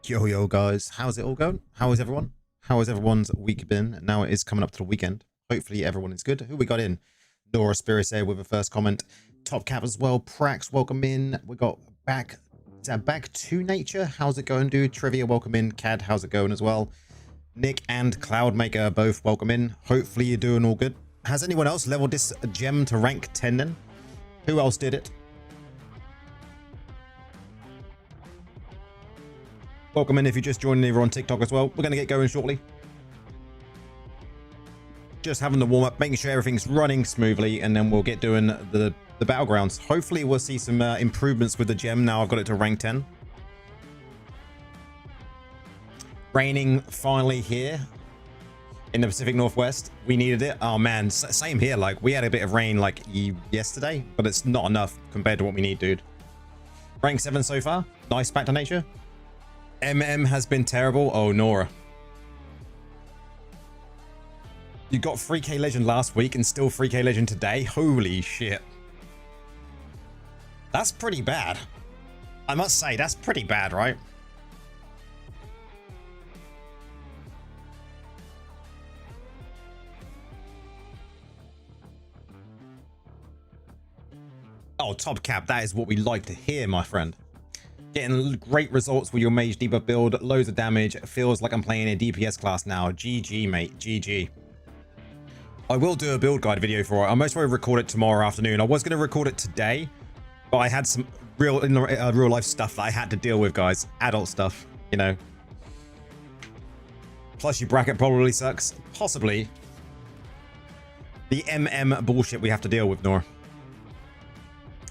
Yo guys, how's it all going? How is everyone? How has everyone's week been? Now it is coming up to the weekend. Hopefully everyone is good. Who we got in? Nora Spirit here with a first comment. Top Cap as well. Prax, welcome in. We got back. Is that back to nature? How's it going, dude? Trivia, welcome in. Cad, how's it going as well? Nick and Cloudmaker both welcome in. Hopefully you're doing all good. Has anyone else leveled this gem to rank 10 then? Who else did it? Welcome in if you just joined over on TikTok as well. We're going to get going shortly. Just having the warm up, making sure everything's running smoothly, and then we'll get doing the battlegrounds. Hopefully we'll see some improvements with the gem now I've got it to rank 10. Raining finally here in the Pacific Northwest. We needed it. Oh man, same here. Like we had a bit of rain like yesterday, but it's not enough compared to what we need, dude. Rank 7 so far. Nice back to nature. MM has been terrible. Oh, Nora. You got 3k legend last week and still 3k legend today. Holy shit. That's pretty bad. I must say, that's pretty bad, right? Oh, Top Cap. That is what we like to hear, my friend. Getting great results with your mage debuff build, loads of damage. It feels like I'm playing a DPS class now. GG, mate. GG. I will do a build guide video for it. I'll most probably record it tomorrow afternoon. I was going to record it today, but I had some real life stuff that I had to deal with, guys. Adult stuff, you know. Plus your bracket probably sucks. Possibly. The MM bullshit we have to deal with, Nor.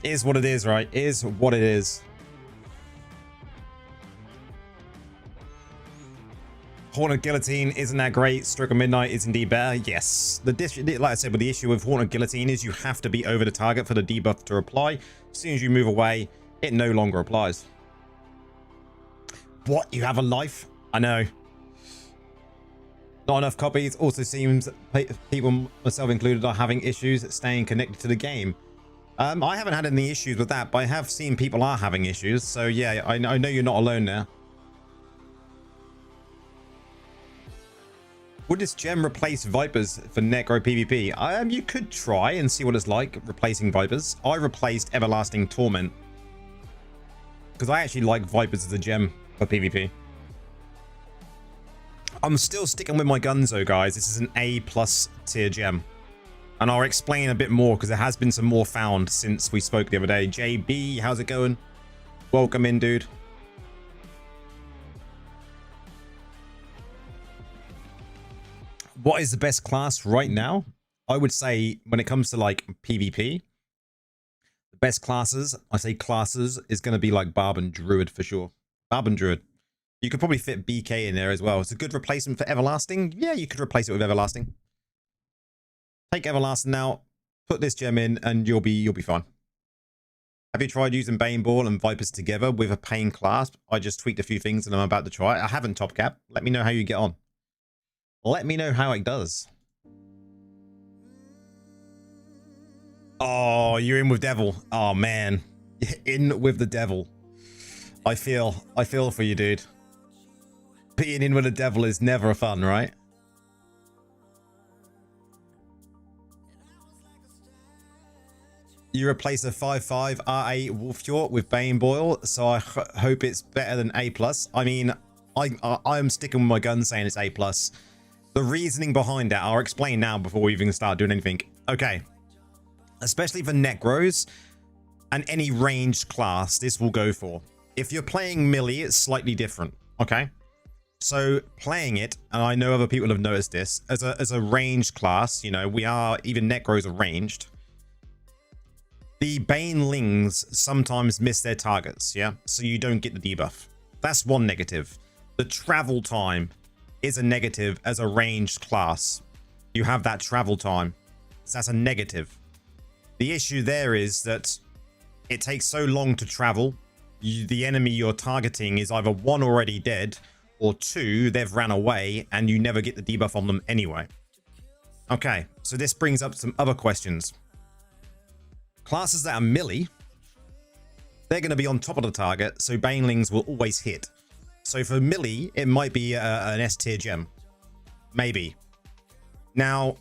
Is what it is, right? Is what it is. Haunted Guillotine isn't that great. Stroke of Midnight is indeed better. Yes. Like I said, with the issue with Haunted Guillotine is you have to be over the target for the debuff to apply. As soon as you move away, it no longer applies. What? You have a life? I know. Not enough copies. Also seems people, myself included, are having issues staying connected to the game. I haven't had any issues with that, but I have seen people are having issues. So yeah, I know you're not alone there. Would this gem replace Vipers for Necro PvP? You could try and see what it's like replacing Vipers. I replaced Everlasting Torment because I actually like Vipers as a gem for PvP. I'm still sticking with my guns though, guys. This is an A+ tier gem. And I'll explain a bit more because there has been some more found since we spoke the other day. JB, how's it going? Welcome in, dude. What is the best class right now? I would say when it comes to like PvP, the best classes, I say classes, is going to be like Barb and Druid for sure. Barb and Druid. You could probably fit BK in there as well. It's a good replacement for Everlasting. Yeah, you could replace it with Everlasting. Take Everlasting out, put this gem in, and you'll be fine. Have you tried using BANEBOIL and Vipers together with a Pain clasp? I just tweaked a few things and I'm about to try it. I haven't, Top Cap. Let me know how you get on. Let me know how it does. Oh, you're in with Devil. Oh man, in with the Devil. I feel for you, dude. Being in with the Devil is never fun, right? You replace a 5/5 R8 Wolfjord with BANEBOIL, so I hope it's better than A+. I mean, I'm sticking with my gun saying it's A+. The reasoning behind that, I'll explain now before we even start doing anything. Okay. Especially for Necros and any ranged class, this will go for. If you're playing melee, it's slightly different. Okay. So playing it, and I know other people have noticed this, as a ranged class, you know, even Necros are ranged. The Banelings sometimes miss their targets, yeah? So you don't get the debuff. That's one negative. The travel time is a negative as a ranged class. You have that travel time, so that's a negative. The issue there is that it takes so long to travel. The enemy you're targeting is either one, already dead, or two, they've ran away and you never get the debuff on them anyway. Okay, so this brings up some other questions. Classes that are melee, they're going to be on top of the target, so Banelings will always hit. So for melee, it might be an S tier gem. Maybe. Now,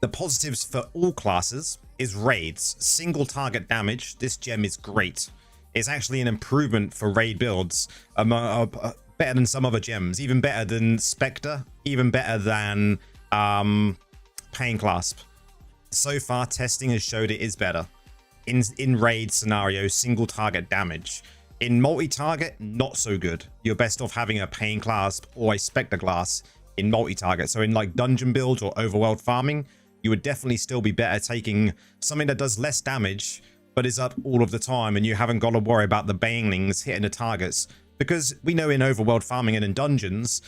the positives for all classes is raids. Single target damage. This gem is great. It's actually an improvement for raid builds. Better than some other gems. Even better than Spectre. Even better than Pain Clasp. So far, testing has showed it is better. In raid scenarios, single target damage. In multi-target, not so good. You're best off having a Pain Clasp or a Spectre Glass in multi-target. So in like dungeon builds or overworld farming, you would definitely still be better taking something that does less damage, but is up all of the time, and you haven't got to worry about the banelings hitting the targets. Because we know in overworld farming and in dungeons,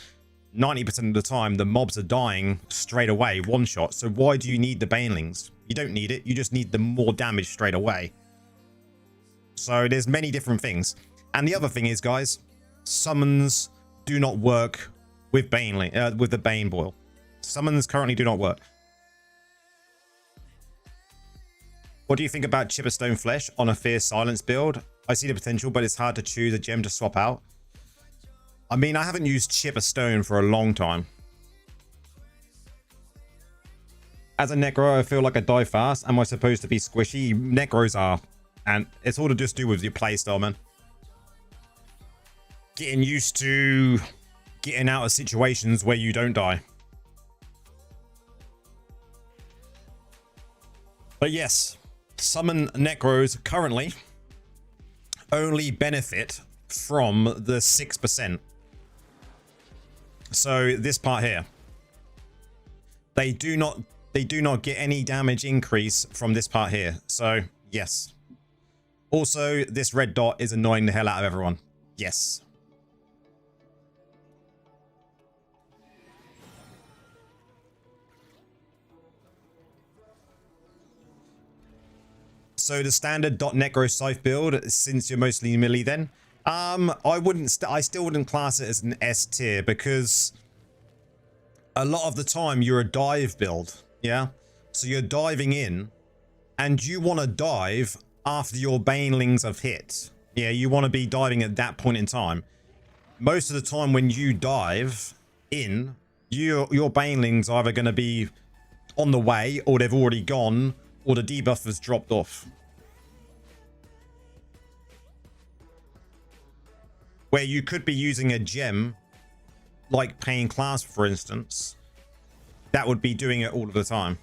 90% of the time, the mobs are dying straight away, one shot. So why do you need the banelings? You don't need it. You just need the more damage straight away. So there's many different things. And the other thing is, guys, summons do not work with with the Baneboil. Summons currently do not work. What do you think about Chipper Stone Flesh on a Fierce Silence build? I see the potential, but it's hard to choose a gem to swap out. I mean, I haven't used Chipper Stone for a long time. As a Necro, I feel like I die fast. Am I supposed to be squishy? Necros are. And it's all to just do with your playstyle, man. Getting used to getting out of situations where you don't die. But yes, summon Necros currently only benefit from the 6%. So this part here, they do not get any damage increase from this part here. So yes. Also, this red dot is annoying the hell out of everyone. Yes. So the standard dot necro scythe build, since you're mostly melee then, I still wouldn't class it as an S tier, because a lot of the time you're a dive build, yeah? So you're diving in and you want to dive after your banelings have hit. Yeah, you want to be diving at that point in time. Most of the time when you dive in, your banelings are either going to be on the way, or they've already gone, or the debuff has dropped off. Where you could be using a gem like Pain Clasp, for instance, that would be doing it all of the time.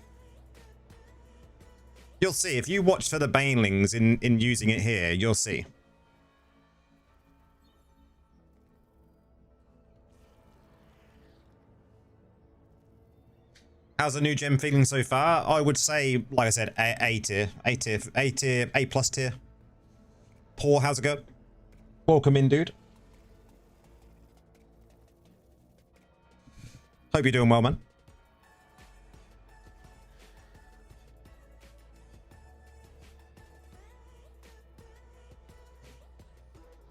You'll see if you watch for the banelings in using it here, you'll see. How's the new gem feeling so far? I would say, like I said, A tier, A plus tier. Paul, how's it go? Welcome in, dude. Hope you're doing well, man.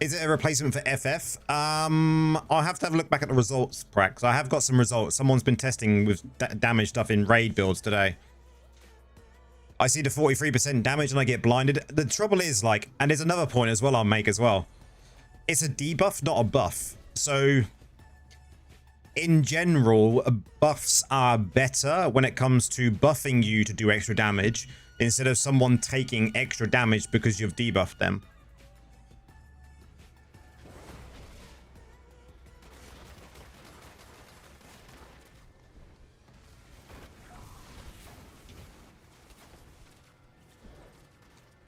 Is it a replacement for FF? I'll have to have a look back at the results, Prax. I have got some results. Someone's been testing with damage stuff in raid builds today. I see the 43% damage and I get blinded. The trouble is, like, and there's another point as well I'll make as well. It's a debuff, not a buff. So, in general, buffs are better when it comes to buffing you to do extra damage, instead of someone taking extra damage because you've debuffed them.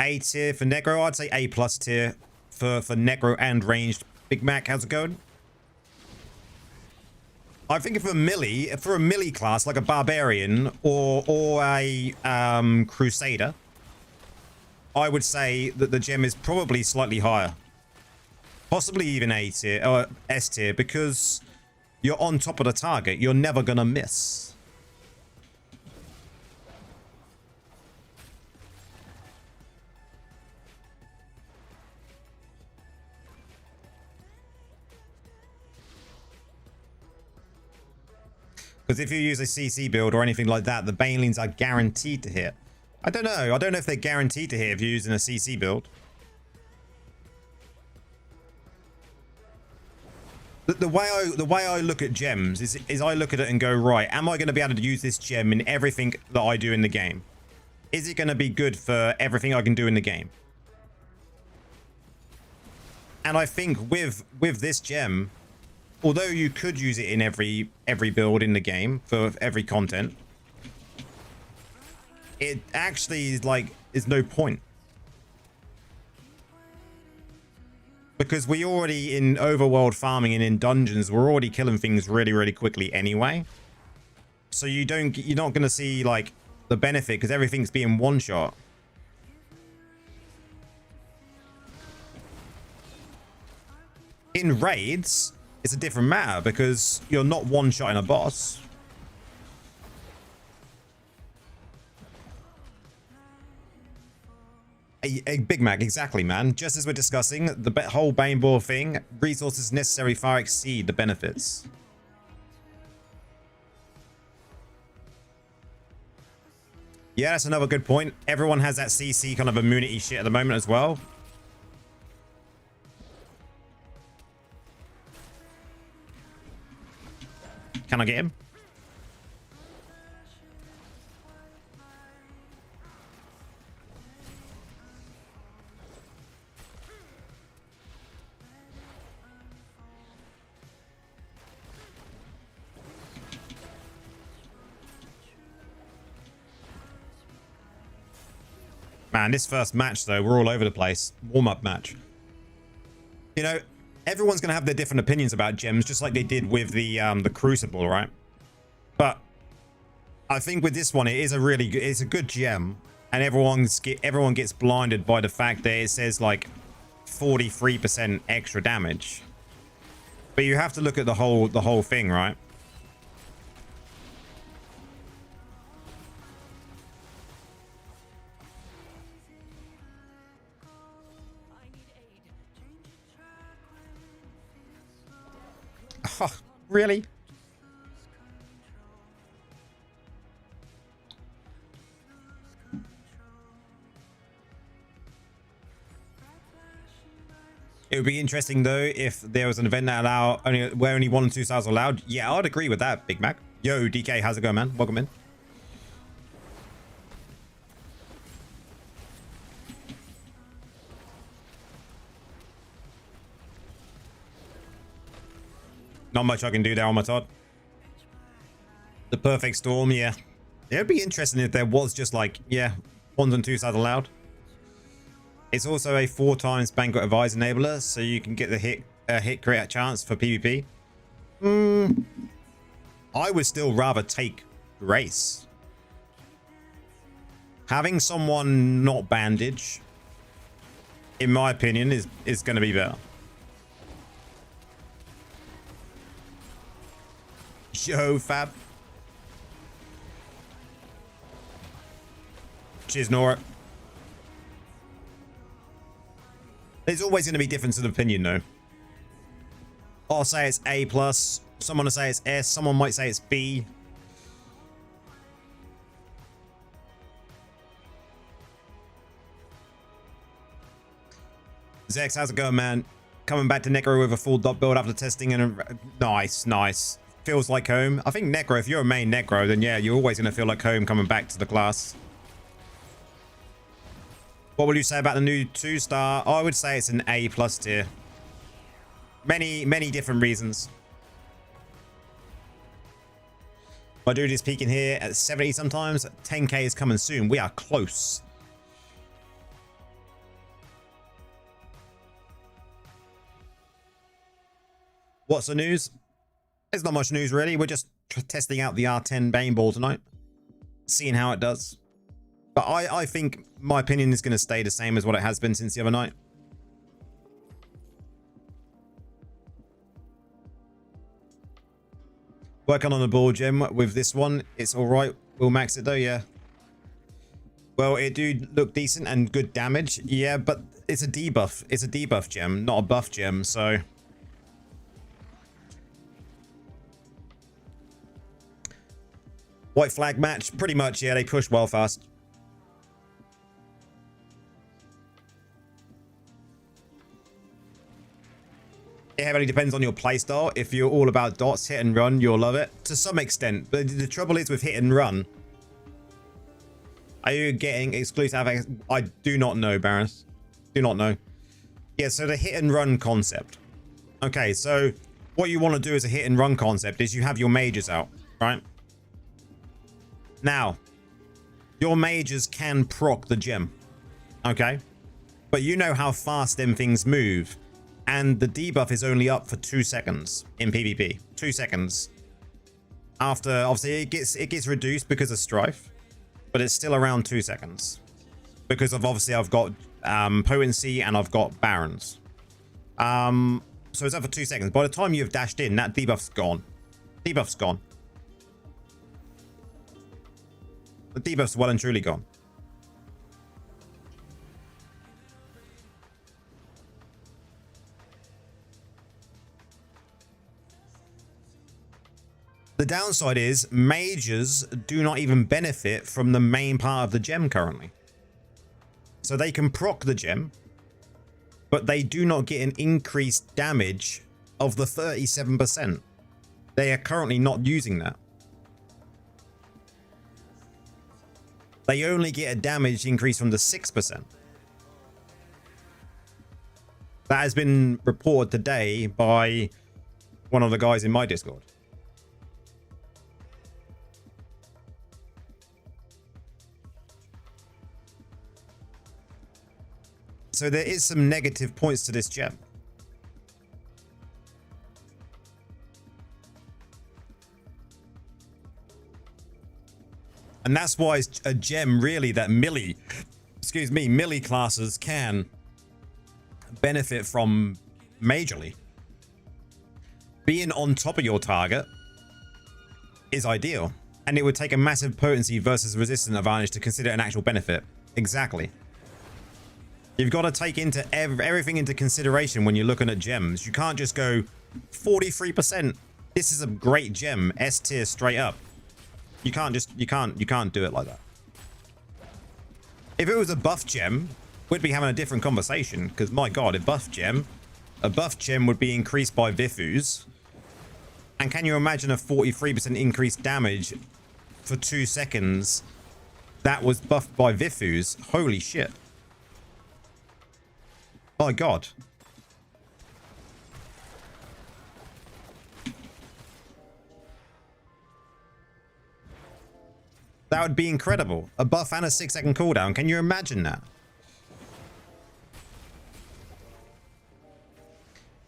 A tier for Necro. I'd say A plus tier for Necro and ranged. Big Mac, how's it going? I think for a melee class like a barbarian or a crusader, I would say that the gem is probably slightly higher, possibly even A tier or S tier, because you're on top of the target. You're never gonna miss. Because if you use a CC build or anything like that, the banelings are guaranteed to hit. I don't know. I don't know if they're guaranteed to hit if you're using a CC build. The way I look at gems is I look at it and go, right, am I going to be able to use this gem in everything that I do in the game? Is it going to be good for everything I can do in the game? And I think with this gem, although you could use it in every build in the game for every content, it actually is no point. Because we already, in overworld farming and in dungeons, we're already killing things really, really quickly anyway. So you're not going to see like the benefit because everything's being one shot. In raids, it's a different matter because you're not one shot in a boss. A Big Mac, exactly, man. Just as we're discussing, the whole BANEBOIL thing, resources necessary far exceed the benefits. Yeah, that's another good point. Everyone has that CC kind of immunity shit at the moment as well. Can I get him? Man, this first match, though, we're all over the place. Warm-up match. You know, everyone's going to have their different opinions about gems, just like they did with the Crucible, right? But I think with this one, it is it's a good gem, and everyone gets blinded by the fact that it says like 43% extra damage. But you have to look at the whole thing, right? Oh, really? It would be interesting though if there was an event that where only 1 and 2 stars are allowed. Yeah, I'd agree with that, Big Mac. Yo, DK, how's it going, man? Welcome in. Not much I can do there on my Todd. The perfect storm, yeah. It'd be interesting if there was just like, yeah, 1 and 2 stars allowed. It's also a 4 times Banquet of Eyes enabler, so you can get the hit crit chance for PvP. I would still rather take Grace. Having someone not bandage, in my opinion, is going to be better. Yo, Fab. Cheers, Nora. There's always going to be difference of opinion, though. I'll say it's A+. Someone will say it's S. Someone might say it's B. Zex, how's it going, man? Coming back to Necro with a full dot build after testing and nice. Feels like home. I think Necro, if you're a main Necro, then yeah, you're always going to feel like home coming back to the class. What will you say about the new 2-star? I would say it's an A+ tier. Many different reasons. My dude is peaking here at 70 sometimes. 10k is coming soon. We are close. What's the news? There's not much news really. We're just testing out the R10 BANEBOIL tonight. Seeing how it does. But I think my opinion is going to stay the same as what it has been since the other night. Working on the ball gem with this one. It's all right. We'll max it though, yeah. Well, it do look decent and good damage. Yeah, but it's a debuff. It's a debuff gem, not a buff gem, so... White flag match, pretty much, yeah, they push well fast. It heavily depends on your playstyle. If you're all about dots, hit and run, you'll love it to some extent. But the trouble is with hit and run, are you getting exclusive? I do not know, Barris. Do not know. Yeah, so the hit and run concept. Okay, so what you want to do as a hit and run concept is you have your mages out, right? Now, your mages can proc the gem, okay? But you know how fast them things move. And the debuff is only up for 2 seconds in PvP. 2 seconds. After, obviously, it gets reduced because of Strife. But it's still around 2 seconds. Because of, obviously, I've got Potency and I've got Barons. So it's up for 2 seconds. By the time you've dashed in, that debuff's gone. Debuff's gone. The debuff's well and truly gone. The downside is mages do not even benefit from the main part of the gem currently. So they can proc the gem, but they do not get an increased damage of the 37%. They are currently not using that. They only get a damage increase from the 6%. That has been reported today by one of the guys in my Discord. So there is some negative points to this gem. And that's why it's a gem really that melee classes can benefit from majorly. Being on top of your target is ideal. And it would take a massive potency versus resistance advantage to consider an actual benefit. Exactly. You've got to take into everything into consideration when you're looking at gems. You can't just go 43%. This is a great gem, S tier straight up. You can't do it like that. If it was a buff gem, we'd be having a different conversation. Because my god, a buff gem would be increased by Vifus. And can you imagine a 43% increased damage for 2 seconds that was buffed by Vifus? Holy shit. My god. That would be incredible. A buff and a 6-second cooldown. Can you imagine that?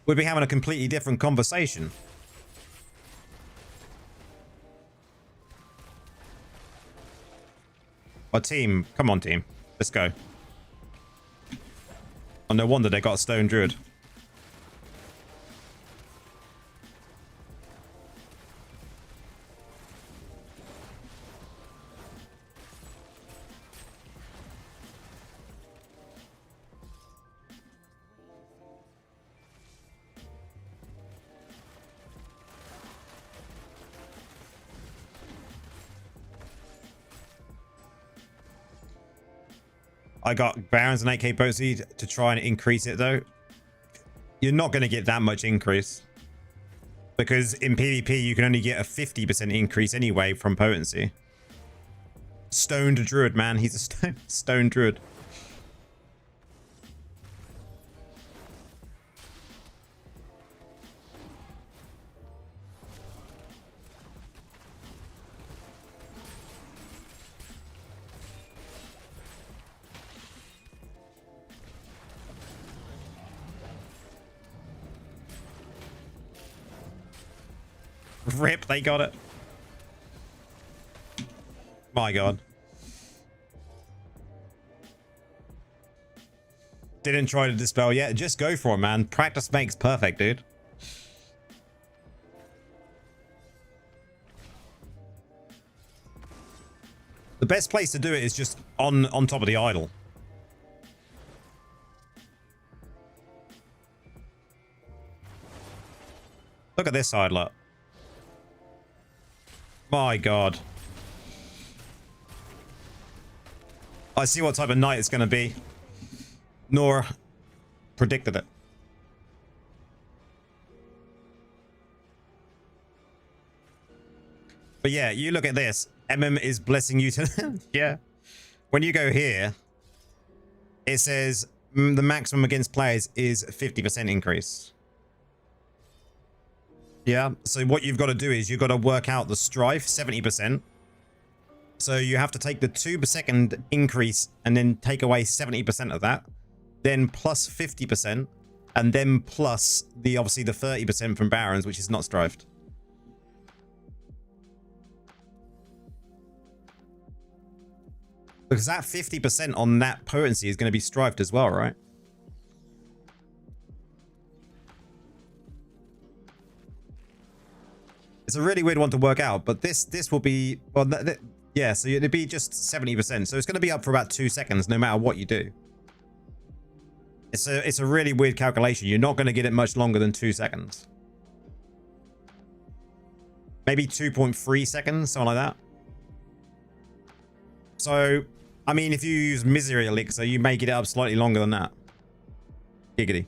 We'd be having a completely different conversation. Our team. Come on, team. Let's go. Oh, no wonder they got a stone druid. I got Barons and 8k potency to try and increase it though. You're not going to get that much increase. Because in PvP you can only get a 50% increase anyway from potency. Stoned druid, man. He's a stone druid. Rip, they got it. My god. Didn't try to dispel yet. Just go for it, man. Practice makes perfect, dude. The best place to do it is just on top of the idol. Look at this side, look. My god. I see what type of night it's going to be. Nora predicted it. But yeah, you look at this. MM is blessing you to... yeah. When you go here, it says the maximum against players is 50% increase. Yeah, so what you've got to do is you've got to work out the strife, 70%. So you have to take the 2 per second increase and then take away 70% of that. Then plus 50%. And then plus the obviously the 30% from Barons, which is not strifed. Because that 50% on that potency is going to be strifed as well, right? It's a really weird one to work out, but this will be, well, yeah, so it'd be just 70%. So it's going to be up for about 2 seconds no matter what you do. It's a really weird calculation. You're not going to get it much longer than 2 seconds. Maybe 2.3 seconds, something like that. So, I mean, if you use Misery Elixir, you may get it up slightly longer than that. Giggity.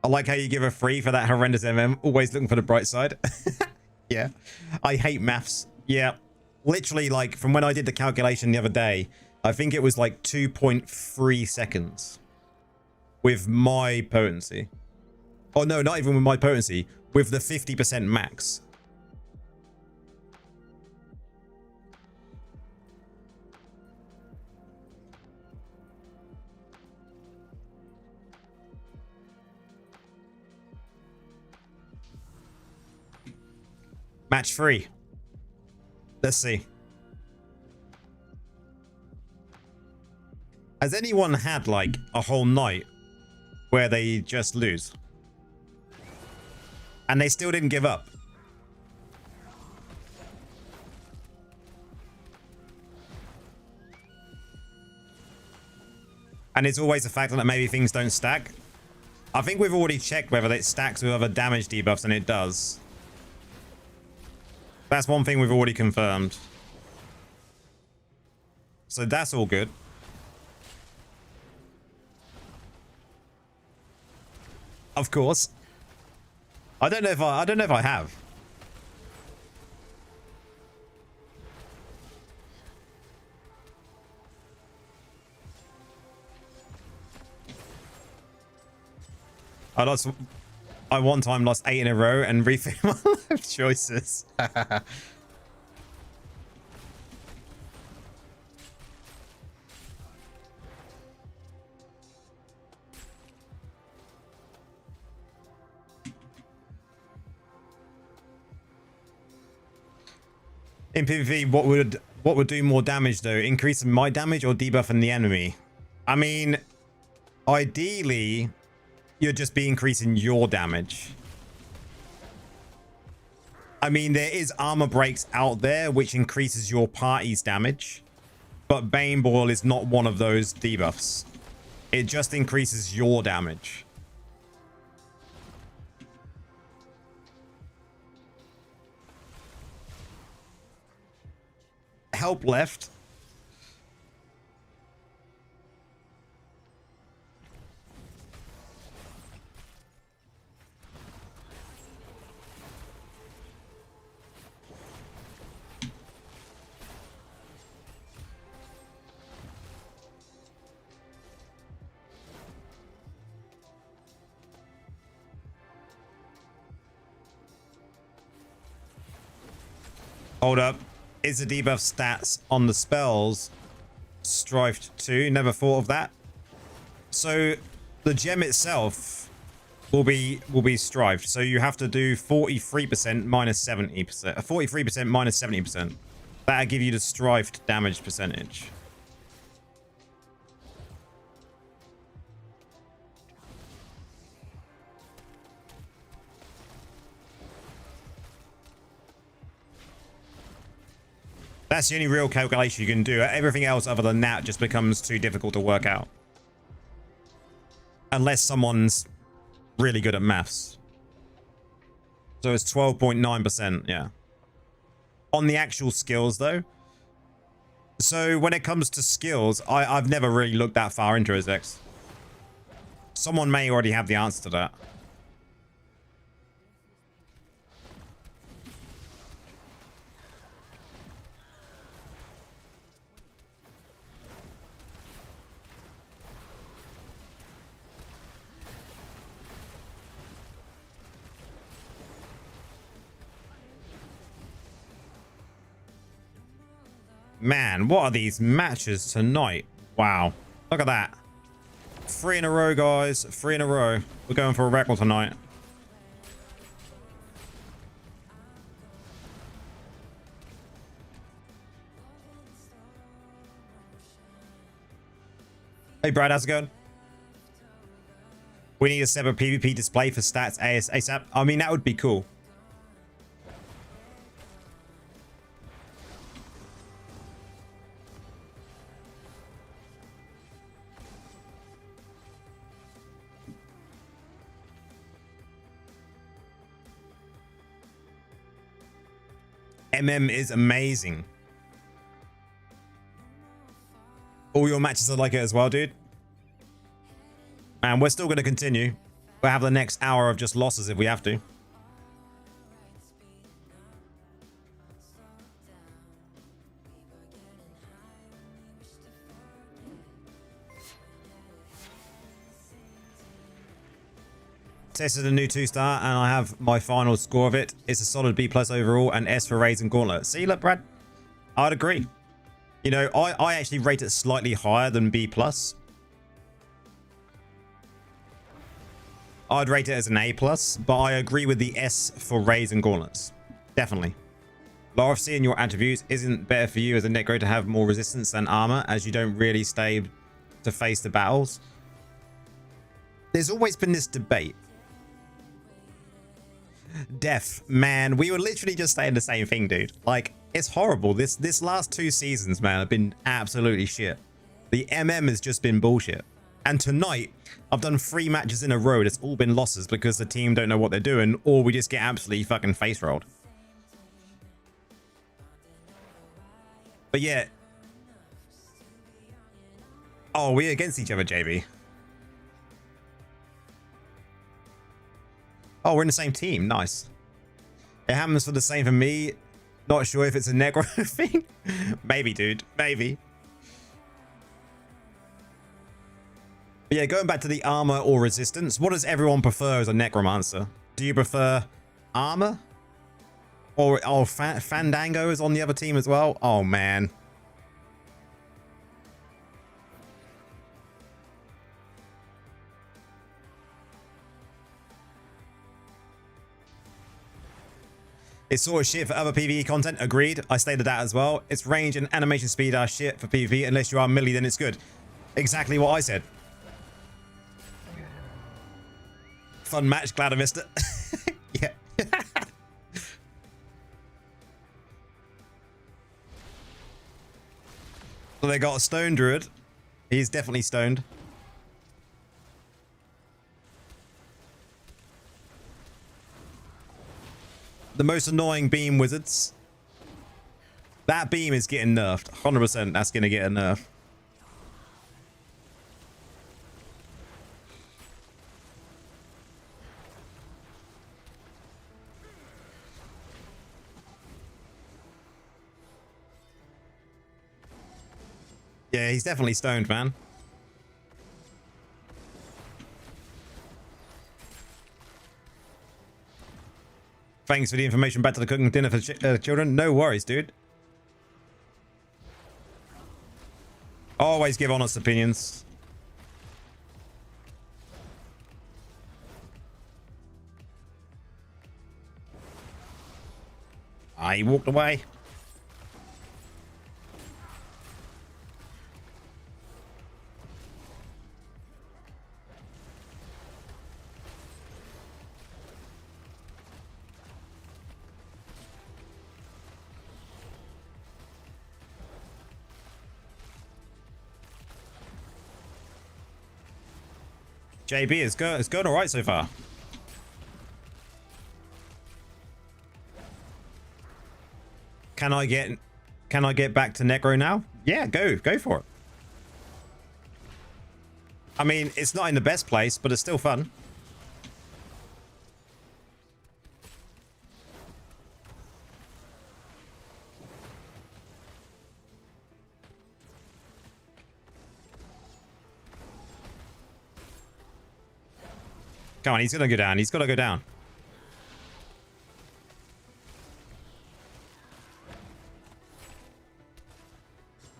I like how you give a free for that horrendous MM. Always looking for the bright side. Yeah. I hate maths. Yeah. Literally, like, from when I did the calculation the other day, I think it was like 2.3 seconds with my potency. Oh, no, not even with my potency. With the 50% max. Match 3. Let's see. Has anyone had like a whole night where they just lose? And they still didn't give up? And it's always a factor that maybe things don't stack. I think we've already checked whether it stacks with other damage debuffs, and it does. That's one thing we've already confirmed. So that's all good. Of course. I don't know if I have. I one time lost 8 in a row and refilled my life choices. In PvP, what would do more damage though? Increasing my damage or debuffing the enemy? I mean, ideally, you'd just be increasing your damage. I mean, there is armor breaks out there which increases your party's damage, but BANEBOIL is not one of those debuffs. It just increases your damage. Help left. Hold up. Is the debuff stats on the spells strifed too? Never thought of that. So the gem itself will be strifed. So you have to do 43% minus 70%. 43% minus 70%. That'll give you the strifed damage percentage. That's the only real calculation you can do. Everything else other than that just becomes too difficult to work out. Unless someone's really good at maths. So it's 12.9%, yeah. On the actual skills, though. So when it comes to skills, I've never really looked that far into his X. Someone may already have the answer to that. Man, what are these matches tonight? Wow. Look at that. 3 in a row, guys. 3 in a row. We're going for a record tonight. Hey, Brad, how's it going? We need a separate PvP display for stats ASAP. I mean, that would be cool. MM is amazing. All your matches are like it as well, dude. And we're still going to continue. We'll have the next hour of just losses if we have to. Tested a new 2-star and I have my final score of it. It's a solid B+ overall and S for Raids and Gauntlet. See, look, Brad, I'd agree. You know, I actually rate it slightly higher than B+. I'd rate it as an A+, but I agree with the S for Raids and Gauntlets. Definitely. LRFC and your attributes isn't better for you as a Necro to have more resistance than armor, as you don't really stay to face the battles. There's always been this debate. Def, man, we were literally just saying the same thing, dude. Like, it's horrible. This last 2 seasons, man, have been absolutely shit. The MM has just been bullshit. And tonight, I've done 3 matches in a row. It's all been losses because the team don't know what they're doing, or we just get absolutely fucking face rolled. But yeah. Oh, we're against each other, JB. Oh, we're in the same team. Nice. It happens for the same for me. Not sure if it's a Necro thing. Maybe, dude. Maybe. But yeah, going back to the armor or resistance, what does everyone prefer as a necromancer? Do you prefer armor? Or oh, Fandango is on the other team as well? Oh, man. It's sort of shit for other PvE content. Agreed. I stated that as well. Its range and animation speed are shit for PvP. Unless you are melee, then it's good. Exactly what I said. Fun match. Glad I missed it. Yeah. So they got a stone druid. He's definitely stoned. The most annoying beam wizards. That beam is getting nerfed. 100% that's going to get a nerf. Yeah, he's definitely stoned, man. Thanks for the information. Back to the cooking dinner for children. No worries, dude. Always give honest opinions. Ah, he walked away. JB, it's going all right so far. Can I get back to Necro now? Yeah, go for it. I mean, it's not in the best place, but it's still fun. Come on, he's gonna go down. He's gotta go down.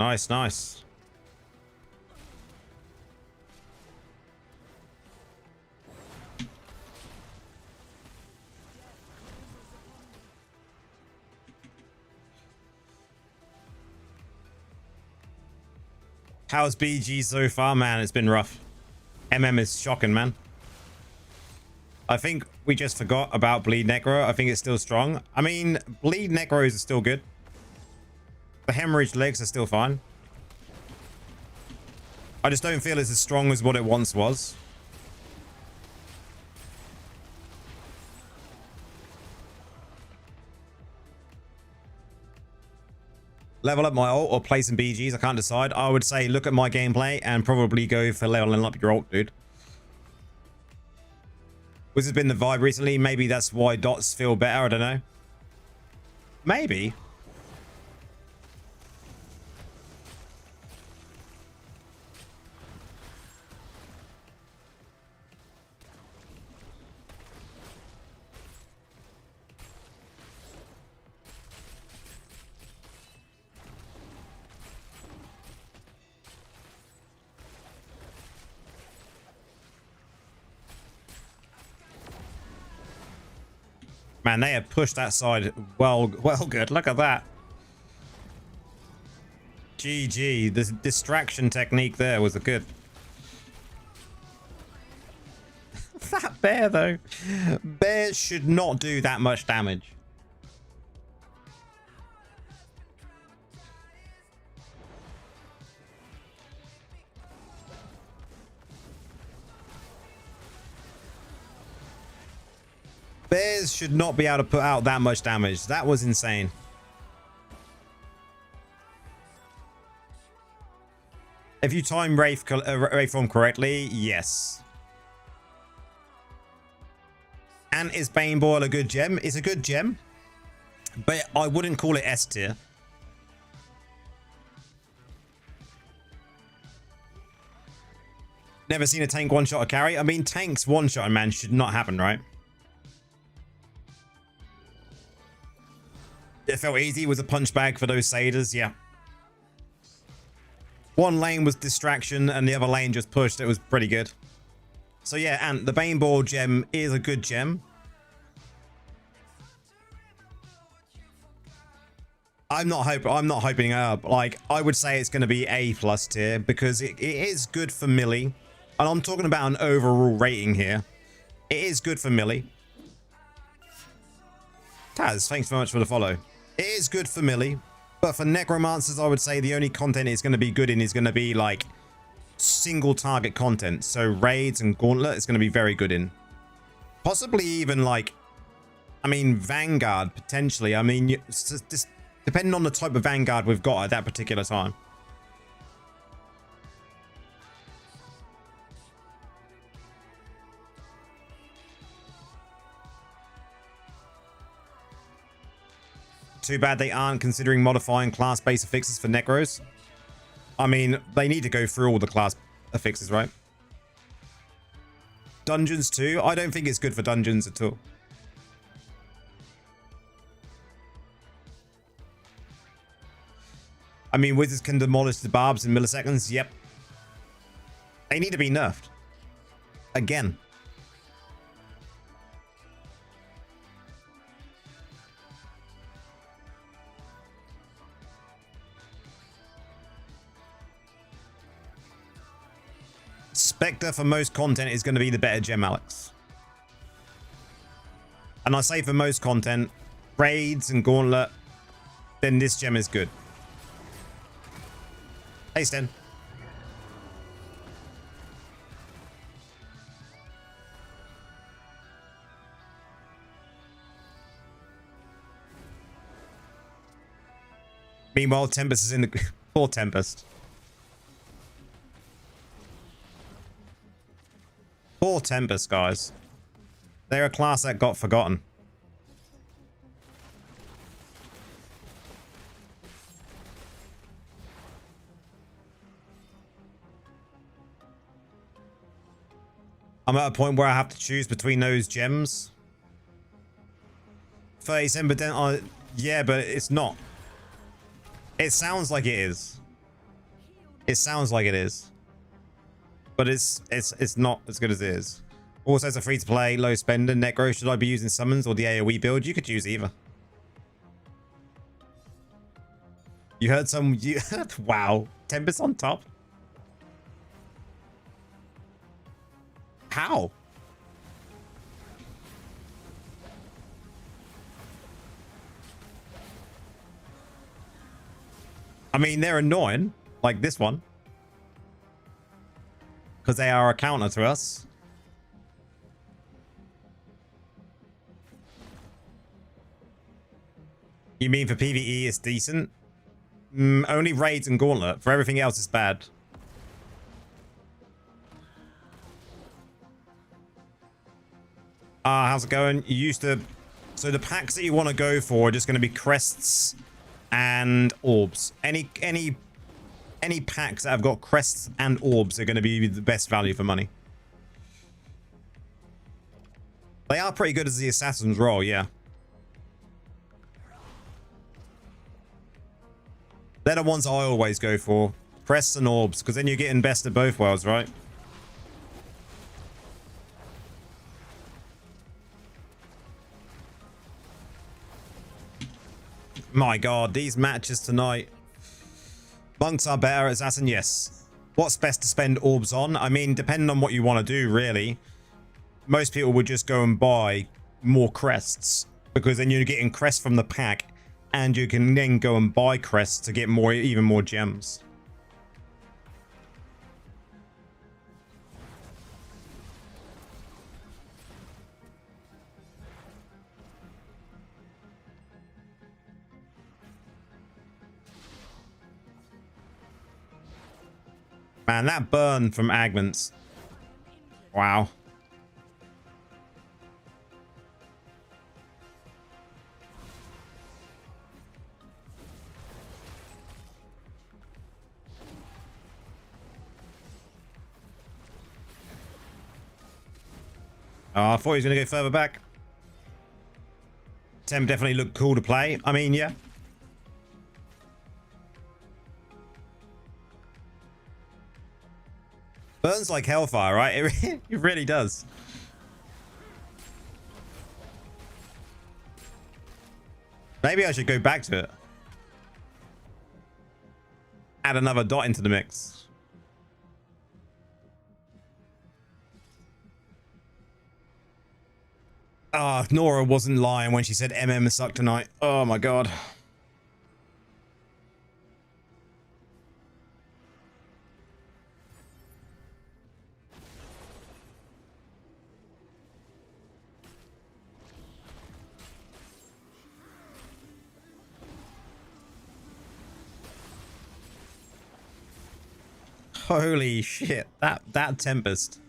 Nice, nice. How's BG so far, man? It's been rough. is shocking, man. I think we just forgot about Bleed Necro. I think it's still strong. I mean, Bleed Necros are still good. The Hemorrhage legs are still fine. I just don't feel it's as strong as what it once was. Level up my ult or play some BGs. I can't decide. I would say look at my gameplay and probably go for leveling up your ult, dude. This has been the vibe recently. Maybe that's why dots feel better. I don't know. Maybe. Man, they have pushed that side well good. Look at that. GG. The distraction technique there was a good. That bear, though. Bears should not do that much damage. Bears should not be able to put out that much damage. That was insane. If you time Wraith form correctly, yes. And is Baneboil a good gem? It's a good gem, but I wouldn't call it S tier. Never seen a tank one-shot a carry. I mean, tanks one-shot, man, should not happen, right? It felt easy. It was a punch bag for those Saders, yeah. One lane was distraction and the other lane just pushed. It was pretty good. So yeah, and the Baneball gem is a good gem. I'm not hoping up. Like, I would say it's going to be A+ tier because it is good for melee. And I'm talking about an overall rating here. It is good for melee. Taz, thanks very much for the follow. It is good for melee, but for necromancers, I would say the only content it's going to be good in is going to be like single target content. So raids and gauntlet is going to be very good in. Possibly even like, I mean, Vanguard potentially. I mean, just depending on the type of Vanguard we've got at that particular time. Too bad they aren't considering modifying class-based affixes for Necros. I mean, they need to go through all the class affixes, right? Dungeons too? I don't think it's good for dungeons at all. I mean, wizards can demolish the barbs in milliseconds. Yep. They need to be nerfed. Again. Spectre for most content is going to be the better gem, Alex. And I say for most content, raids and gauntlet, then this gem is good. Hey, Sten. Meanwhile, Tempest is in the... Poor Tempest. Poor Tempest, guys. They're a class that got forgotten. I'm at a point where I have to choose between those gems. 37%. Yeah, but it's not. It sounds like it is. It sounds like it is. But it's not as good as it is. Also, it's a free-to-play, low spender. Necro, should I be using summons or the AoE build? You could use either. You heard some... Wow. Tempest on top. How? I mean, they're annoying, like this one, because they are a counter to us. You mean for PvE it's decent? Only raids and gauntlet. For everything else it's bad. How's it going? You used to... So the packs that you want to go for are just going to be crests and orbs. Any packs that have got crests and orbs are going to be the best value for money. They are pretty good as the assassin's role, yeah. They're the ones I always go for. Crests and orbs, because then you're getting best of both worlds, right? My god, these matches tonight. Monks are better, assassin, yes. What's best to spend orbs on? I mean, depending on what you want to do, really. Most people would just go and buy more crests, because then you're getting crests from the pack, and you can then go and buy crests to get more, even more gems. Man, that burn from Agments. Wow. Oh, I thought he was going to go further back. Tem definitely looked cool to play. I mean, yeah. Burns like hellfire, right? It really does. Maybe I should go back to it. Add another dot into the mix. Ah, Nora wasn't lying when she said MM sucked tonight. Oh my god. Holy shit, that Tempest.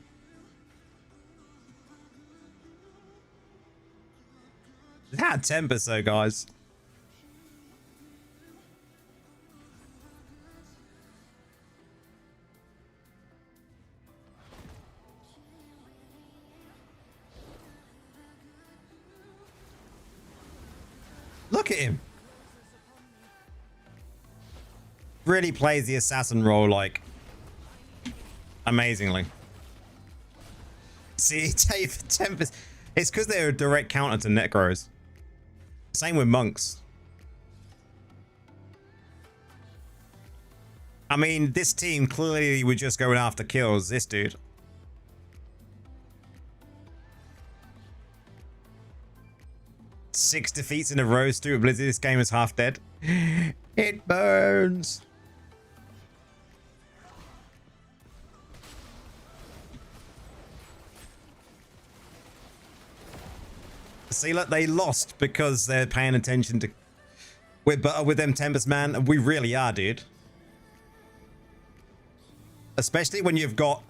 That Tempest though, guys. Look at him. Really plays the assassin role like amazingly. See, Tempest. It's because they're a direct counter to Necros. Same with monks. I mean, this team clearly were just going after kills. This dude. Six defeats in a row. Stupid Blizzard. This game is half dead. It burns. See, look, they lost because they're paying attention to... With them tempers, man, we really are, dude. Especially when you've got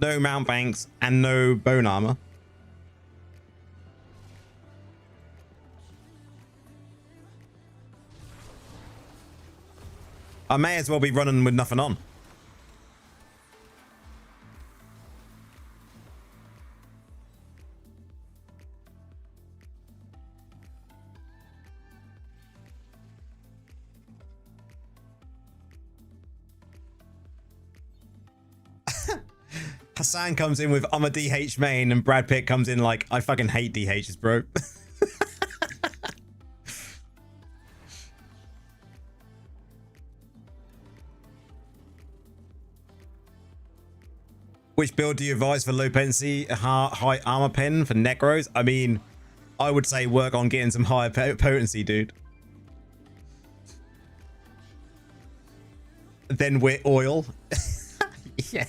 no mount banks and no bone armor. I may as well be running with nothing on. Hassan comes in with I'm a DH main, and Brad Pitt comes in like, I fucking hate DHs, bro. Which build do you advise for low potency, high armor pen for necros? I mean, I would say work on getting some higher potency, dude. Then we're oil. Yeah.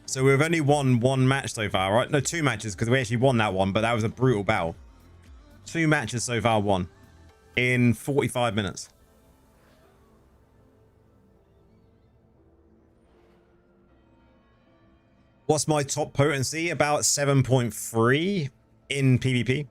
So we've only won one match so far, right? No, 2 matches, because we actually won that one, but that was a brutal battle. 2 matches so far won in 45 minutes. What's my top potency? About 7.3 in PvP.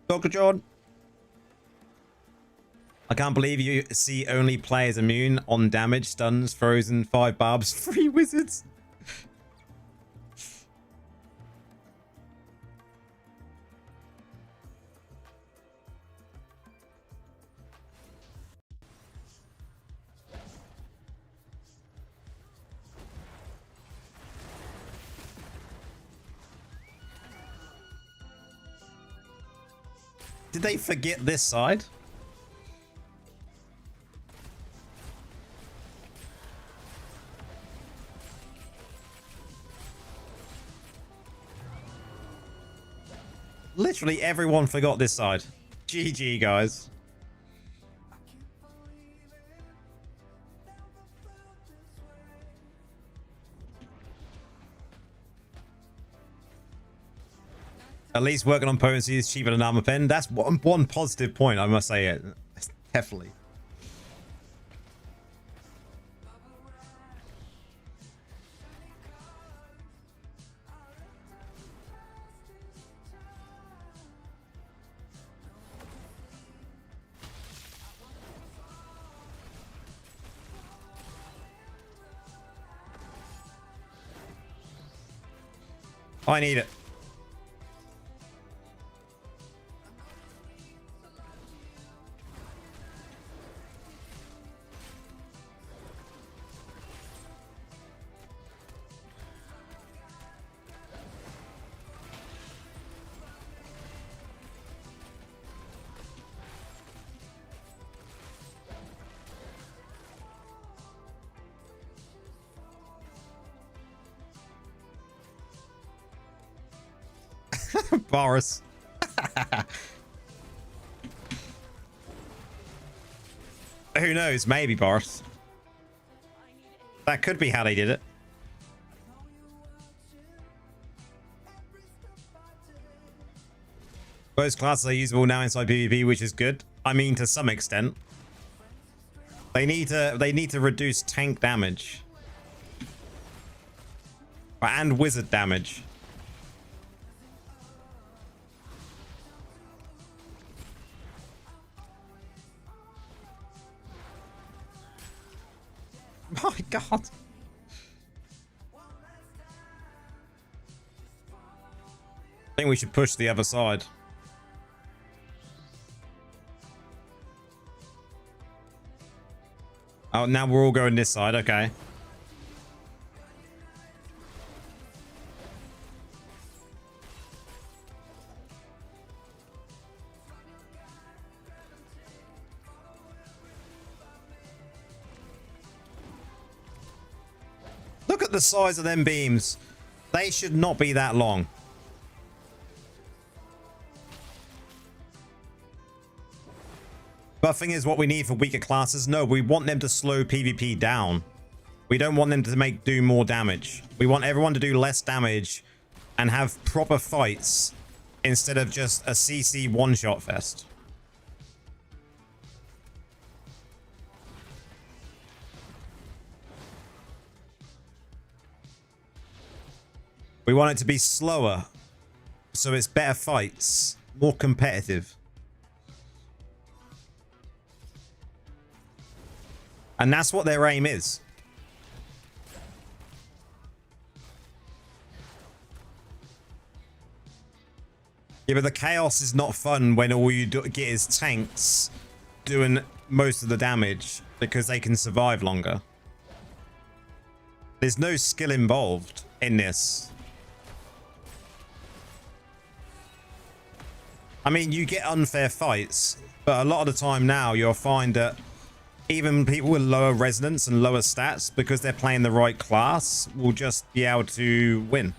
Dr. John. I can't believe you see only players immune on damage, stuns, frozen, 5 barbs, 3 wizards. Did they forget this side? Literally everyone forgot this side. GG, guys. At least working on potency is cheaper than armor pen. That's one positive point, I must say it. Definitely. I need it. Boris. Who knows? Maybe Boris. That could be how they did it. Both classes are usable now inside PvP, which is good. I mean, to some extent. They need to reduce tank damage. And wizard damage. My God. I think we should push the other side. Oh, now we're all going this side. Okay. Look at the size of them beams. They should not be that long. Buffing is what we need for weaker classes. No, we want them to slow PvP down. We don't want them to do more damage. We want everyone to do less damage and have proper fights instead of just a CC one-shot fest. We want it to be slower, so it's better fights, more competitive. And that's what their aim is. Yeah, but the chaos is not fun when all you get is tanks doing most of the damage because they can survive longer. There's no skill involved in this. I mean, you get unfair fights, but a lot of the time now you'll find that even people with lower resonance and lower stats, because they're playing the right class, will just be able to win.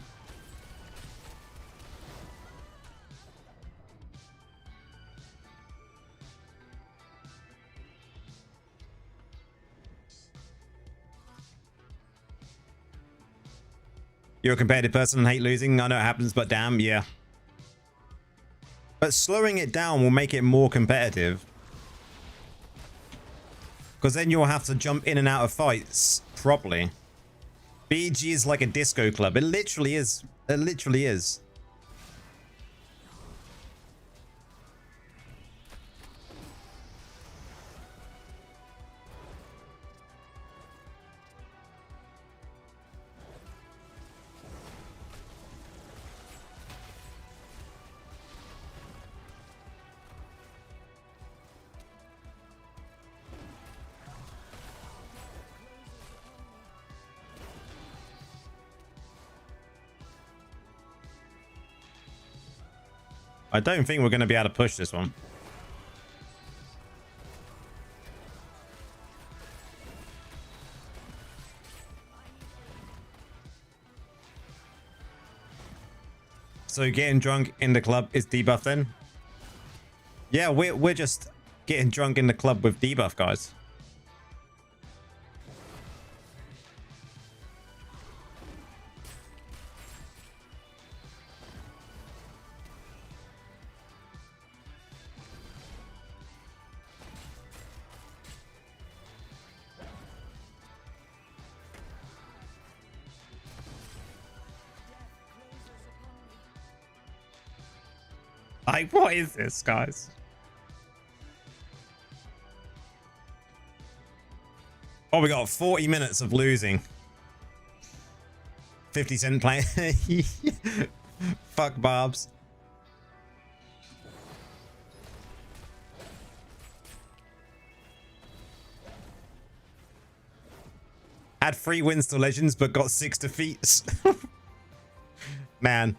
You're a competitive person and hate losing. I know it happens, but damn, yeah. But slowing it down will make it more competitive. Because then you'll have to jump in and out of fights properly. BG is like a disco club. It literally is. It literally is. I don't think we're going to be able to push this one. So getting drunk in the club is debuff then? Yeah, we're just getting drunk in the club with debuff, guys. Like, what is this, guys? Oh, we got 40 minutes of losing. 50 Cent playing. Fuck Barbs. Had 3 wins to Legends, but got 6 defeats. Man.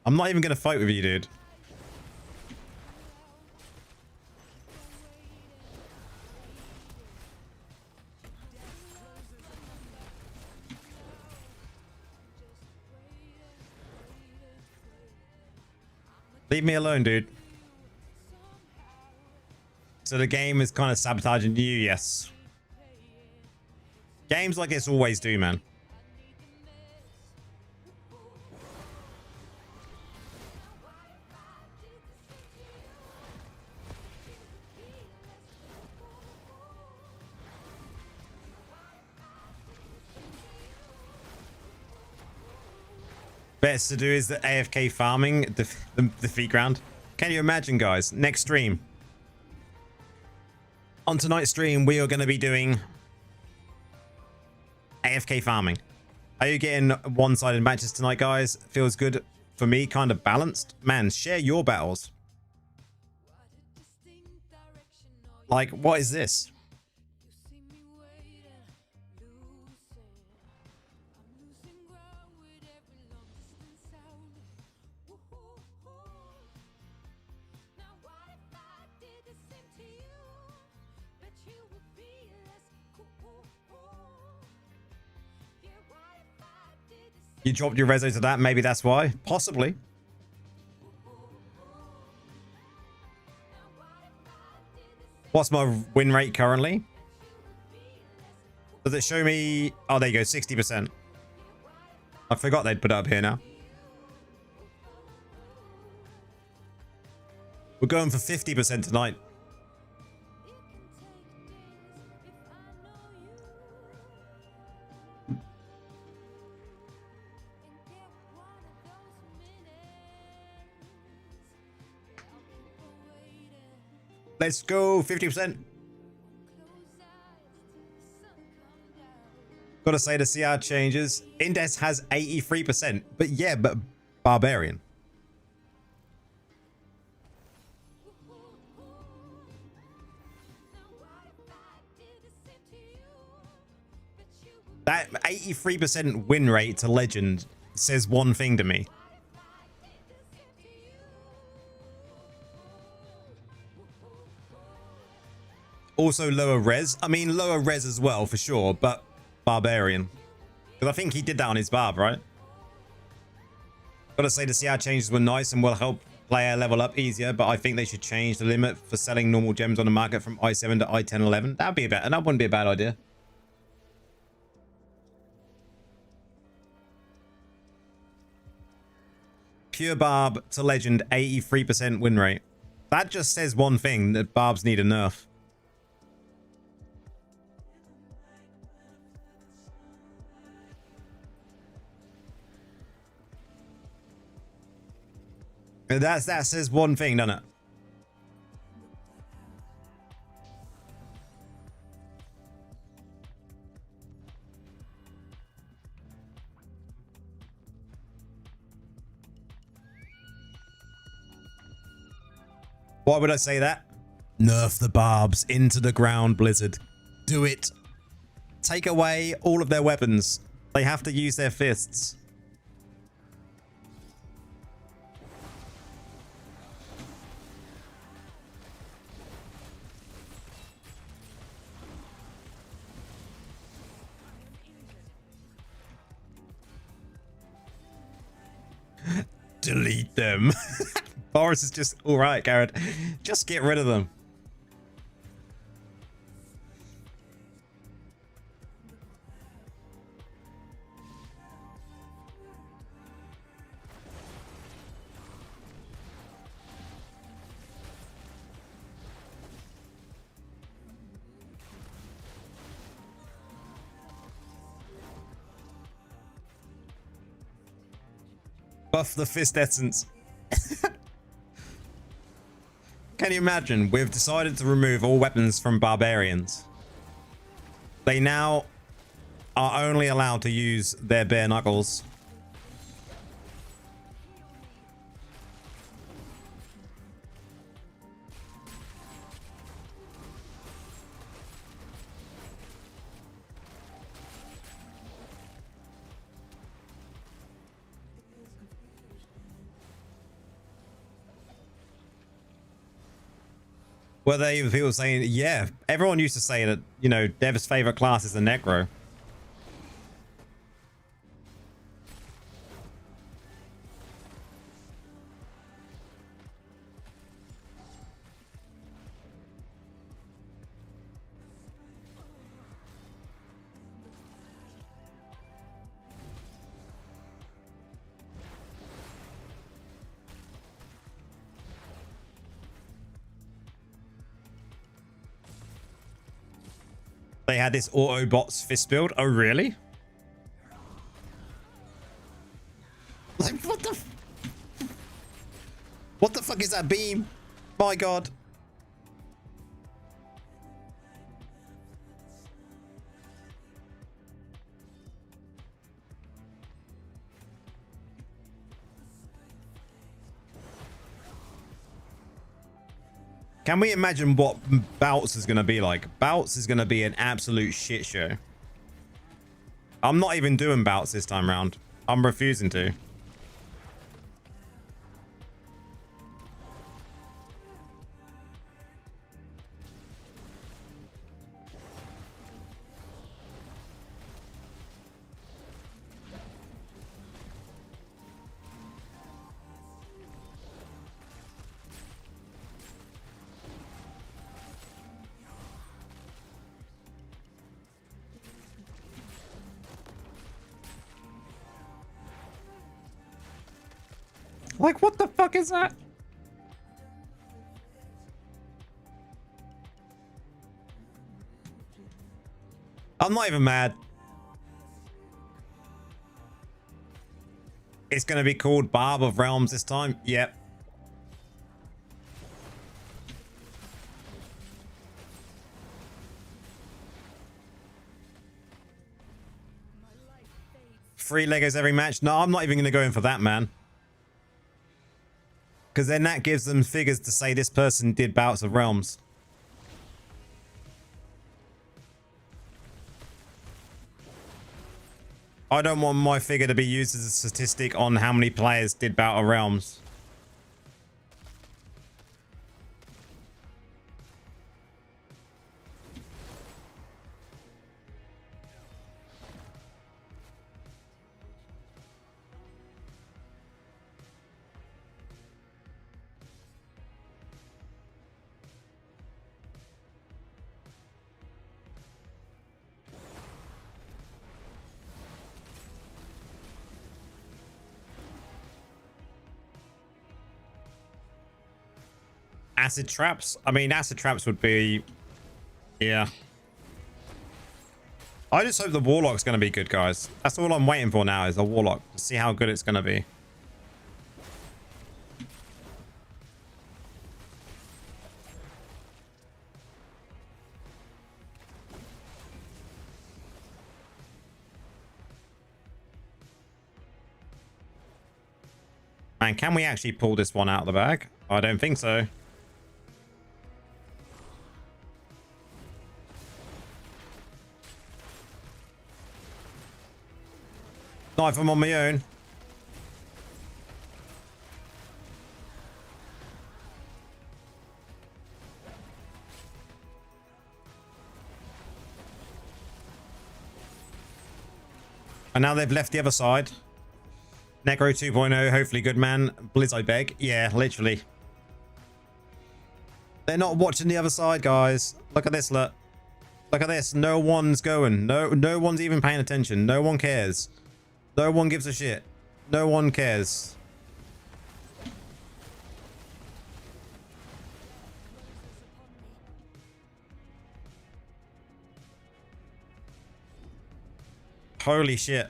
I'm not even going to fight with you, dude. Leave me alone, dude. So the game is kind of sabotaging you, yes. Games like this always do, man. Best to do is the AFK farming, the defeat ground. Can you imagine, guys? Next stream. On tonight's stream, we are going to be doing AFK farming. Are you getting one-sided matches tonight, guys? Feels good for me, kind of balanced. Man, share your battles. Like, what is this? You dropped your reso to that. Maybe that's why. Possibly. What's my win rate currently? Does it show me? Oh, there you go. 60%. I forgot they'd put it up here now. We're going for 50% tonight. Let's go 50%. Gotta say the CR changes. Indes has 83%. But yeah, but Barbarian. That 83% win rate to Legend says one thing to me. Also lower res. I mean, lower res as well, for sure, but Barbarian. Because I think he did that on his Barb, right? Gotta say the CR changes were nice and will help player level up easier, but I think they should change the limit for selling normal gems on the market from I7 to I10 11. That'd be a better. That wouldn't be a bad idea. Pure Barb to Legend, 83% win rate. That just says one thing, that Barbs need a nerf. That says one thing, doesn't it? Why would I say that? Nerf the Barbs into the ground, Blizzard. Do it. Take away all of their weapons. They have to use their fists. Delete them. Boris is just all right, Garrett. Just get rid of them. Buff the fist essence. Can you imagine? We've decided to remove all weapons from barbarians. They now are only allowed to use their bare knuckles. Were they even people saying, yeah, everyone used to say that, you know, Dev's favorite class is the Necro. They had this Autobots fist build. Oh, really? Like, what the fuck is that beam? My God. Can we imagine what Bouts is going to be like? Bouts is going to be an absolute shit show. I'm not even doing Bouts this time round. I'm refusing to. Like, what the fuck is that? I'm not even mad. It's going to be called Barb of Realms this time. Yep. Free Legos every match. No, I'm not even going to go in for that, man. Because then that gives them figures to say this person did bouts of Realms. I don't want my figure to be used as a statistic on how many players did bout of Realms. Acid traps? I mean, acid traps would be... Yeah. I just hope the Warlock's going to be good, guys. That's all I'm waiting for now, is the Warlock. To see how good it's going to be. Man, can we actually pull this one out of the bag? I don't think so. Not if I'm on my own. And now they've left the other side. Necro 2.0, hopefully good, man. Blizz, I beg. Yeah, literally. They're not watching the other side, guys. Look at this, look. Look at this. No one's going. No one's even paying attention. No one cares. No one gives a shit. No one cares. Holy shit.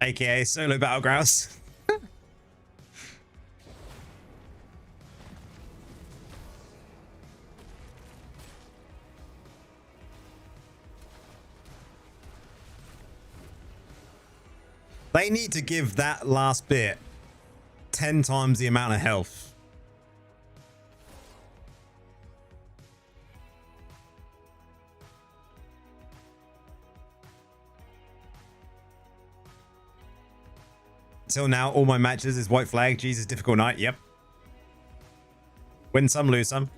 AKA solo battlegrounds. They need to give that last bit 10 times the amount of health. Until now, all my matches is white flag. Jesus, difficult night. Yep. Win some, lose some.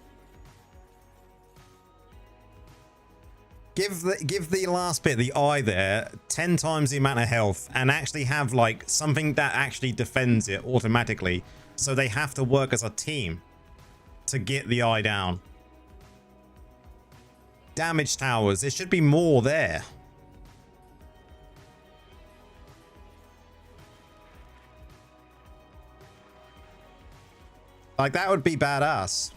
Give the last bit, the eye there, 10 times the amount of health, and actually have like something that actually defends it automatically. So they have to work as a team to get the eye down. Damage towers. There should be more there. Like, that would be badass.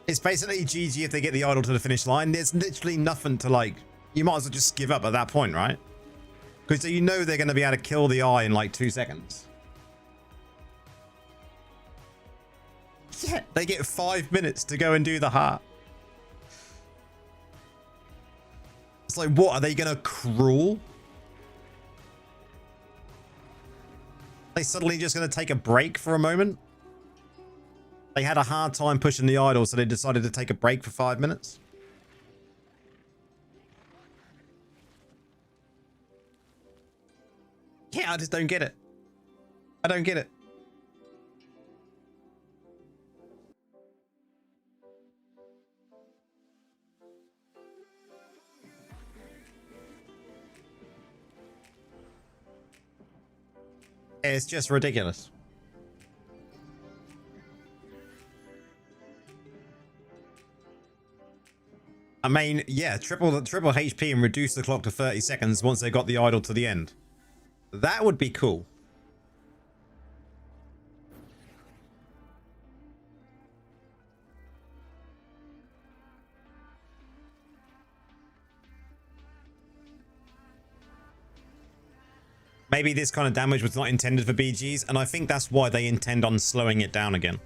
It's basically GG if they get the idol to the finish line. There's literally nothing to, like... You might as well just give up at that point, right? Because you know they're going to be able to kill the eye in, like, 2 seconds. Yeah, they get 5 minutes to go and do the heart. It's like, what? Are they going to crawl? They suddenly just going to take a break for a moment? They had a hard time pushing the idol, so they decided to take a break for 5 minutes. Yeah, I just don't get it. I don't get it. It's just ridiculous. I mean, yeah, triple HP and reduce the clock to 30 seconds once they got the idol to the end. That would be cool. Maybe this kind of damage was not intended for BGs, and I think that's why they intend on slowing it down again.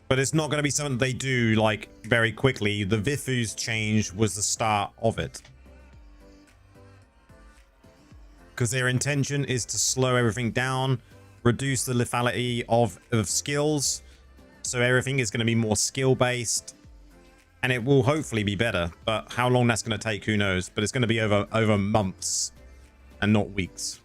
But it's not going to be something they do, like, very quickly. The Vifu's change was the start of it. Because their intention is to slow everything down, reduce the lethality of skills, so everything is going to be more skill-based. And it will hopefully be better, but how long that's going to take, who knows? But it's going to be over months and not weeks.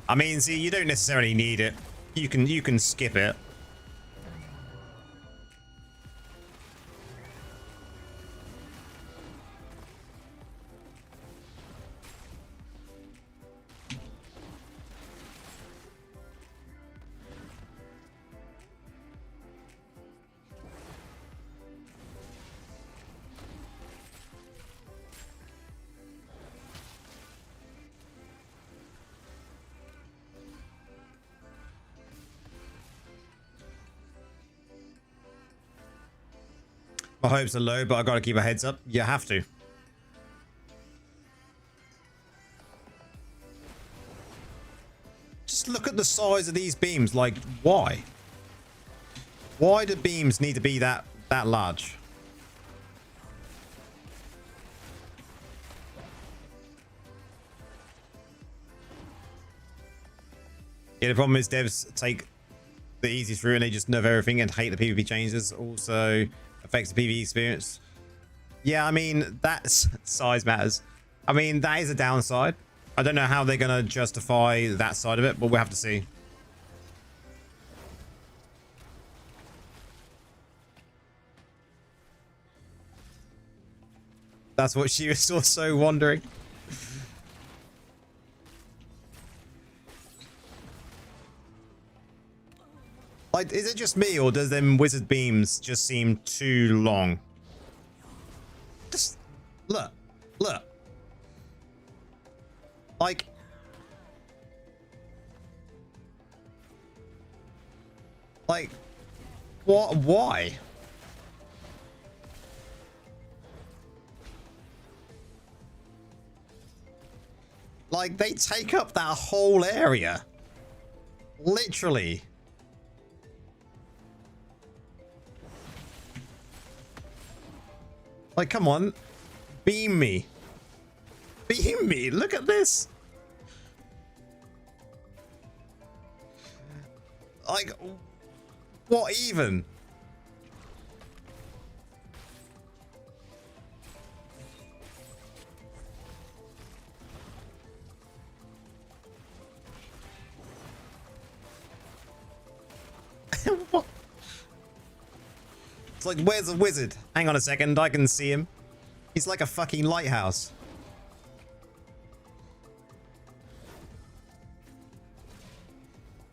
I mean, see, you don't necessarily need it. You can skip it. My hopes are low, but I gotta keep a heads up. You have to. Just look at the size of these beams. Like, why? Why do beams need to be that large? Yeah, the problem is devs take the easiest route and they just nerf everything and hate the PvP changes. Also affects the PvE experience. Yeah, I mean, that's size matters. I mean, that is a downside. I don't know how they're going to justify that side of it, but we'll have to see. That's what she was also wondering. Like, is it just me, or does them wizard beams just seem too long? Just look. Like, what? Why? Like, they take up that whole area. Literally. Like, come on. Beam me. Beam me. Look at this. Like, what even? What? It's like, where's the wizard? Hang on a second, I can see him. He's like a fucking lighthouse.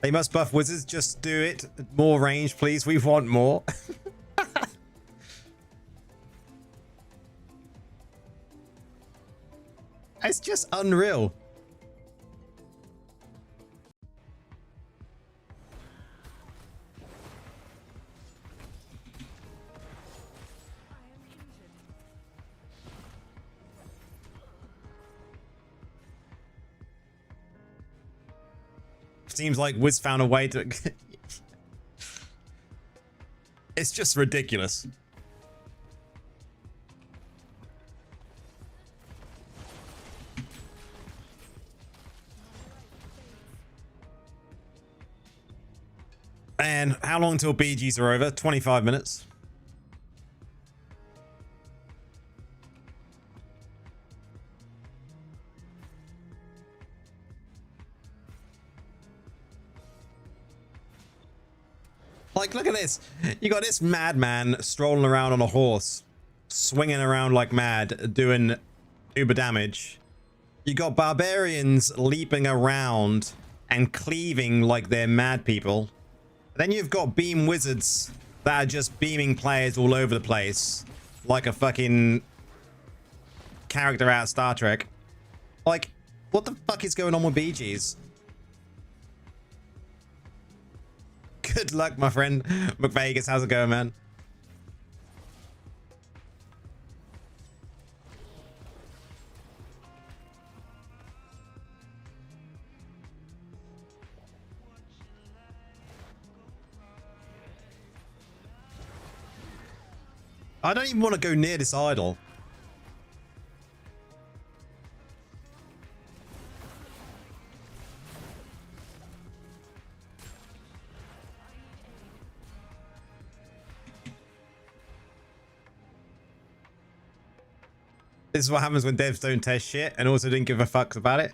They must buff wizards. Just do it. More range, please. We want more. It's just unreal. Seems like Wiz found a way to... It's just ridiculous. And how long till BGs are over? 25 minutes. Like, look at this. You got this madman strolling around on a horse, swinging around like mad, doing uber damage. You got barbarians leaping around and cleaving like they're mad people. Then you've got beam wizards that are just beaming players all over the place like a fucking character out of Star Trek. Like, what the fuck is going on with BGs? Good luck, my friend McVegas. How's it going, man? I don't even want to go near this idol. This is what happens when devs don't test shit and also didn't give a fuck about it.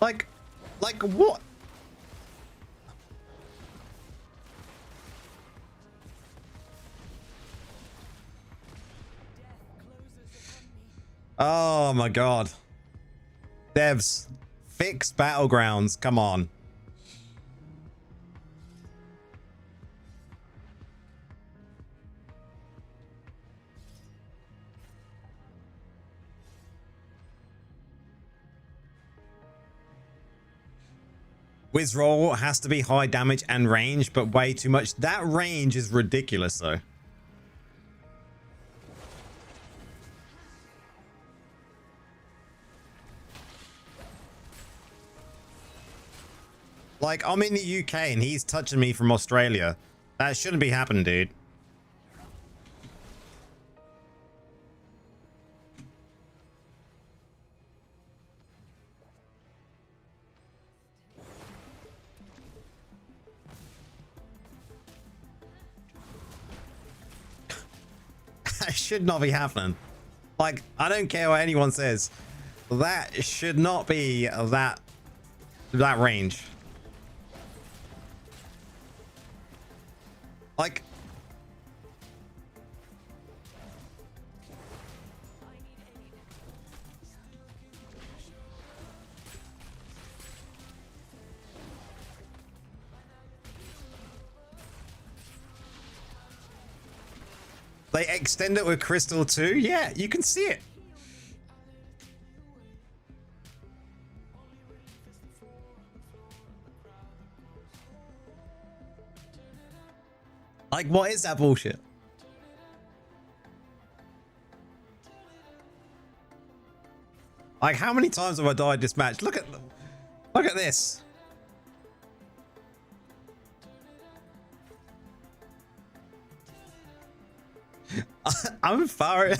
Like what? Oh my god. Devs, fix Battlegrounds. Come on. Wiz roll has to be high damage and range, but way too much. That range is ridiculous though. Like, I'm in the UK and he's touching me from Australia. That shouldn't be happening, dude. That should not be happening. Like, I don't care what anyone says. That should not be that range. Like, they extend it with crystal too. Yeah, you can see it. Like, what is that bullshit? Like, how many times have I died this match? Look at this. I'm far.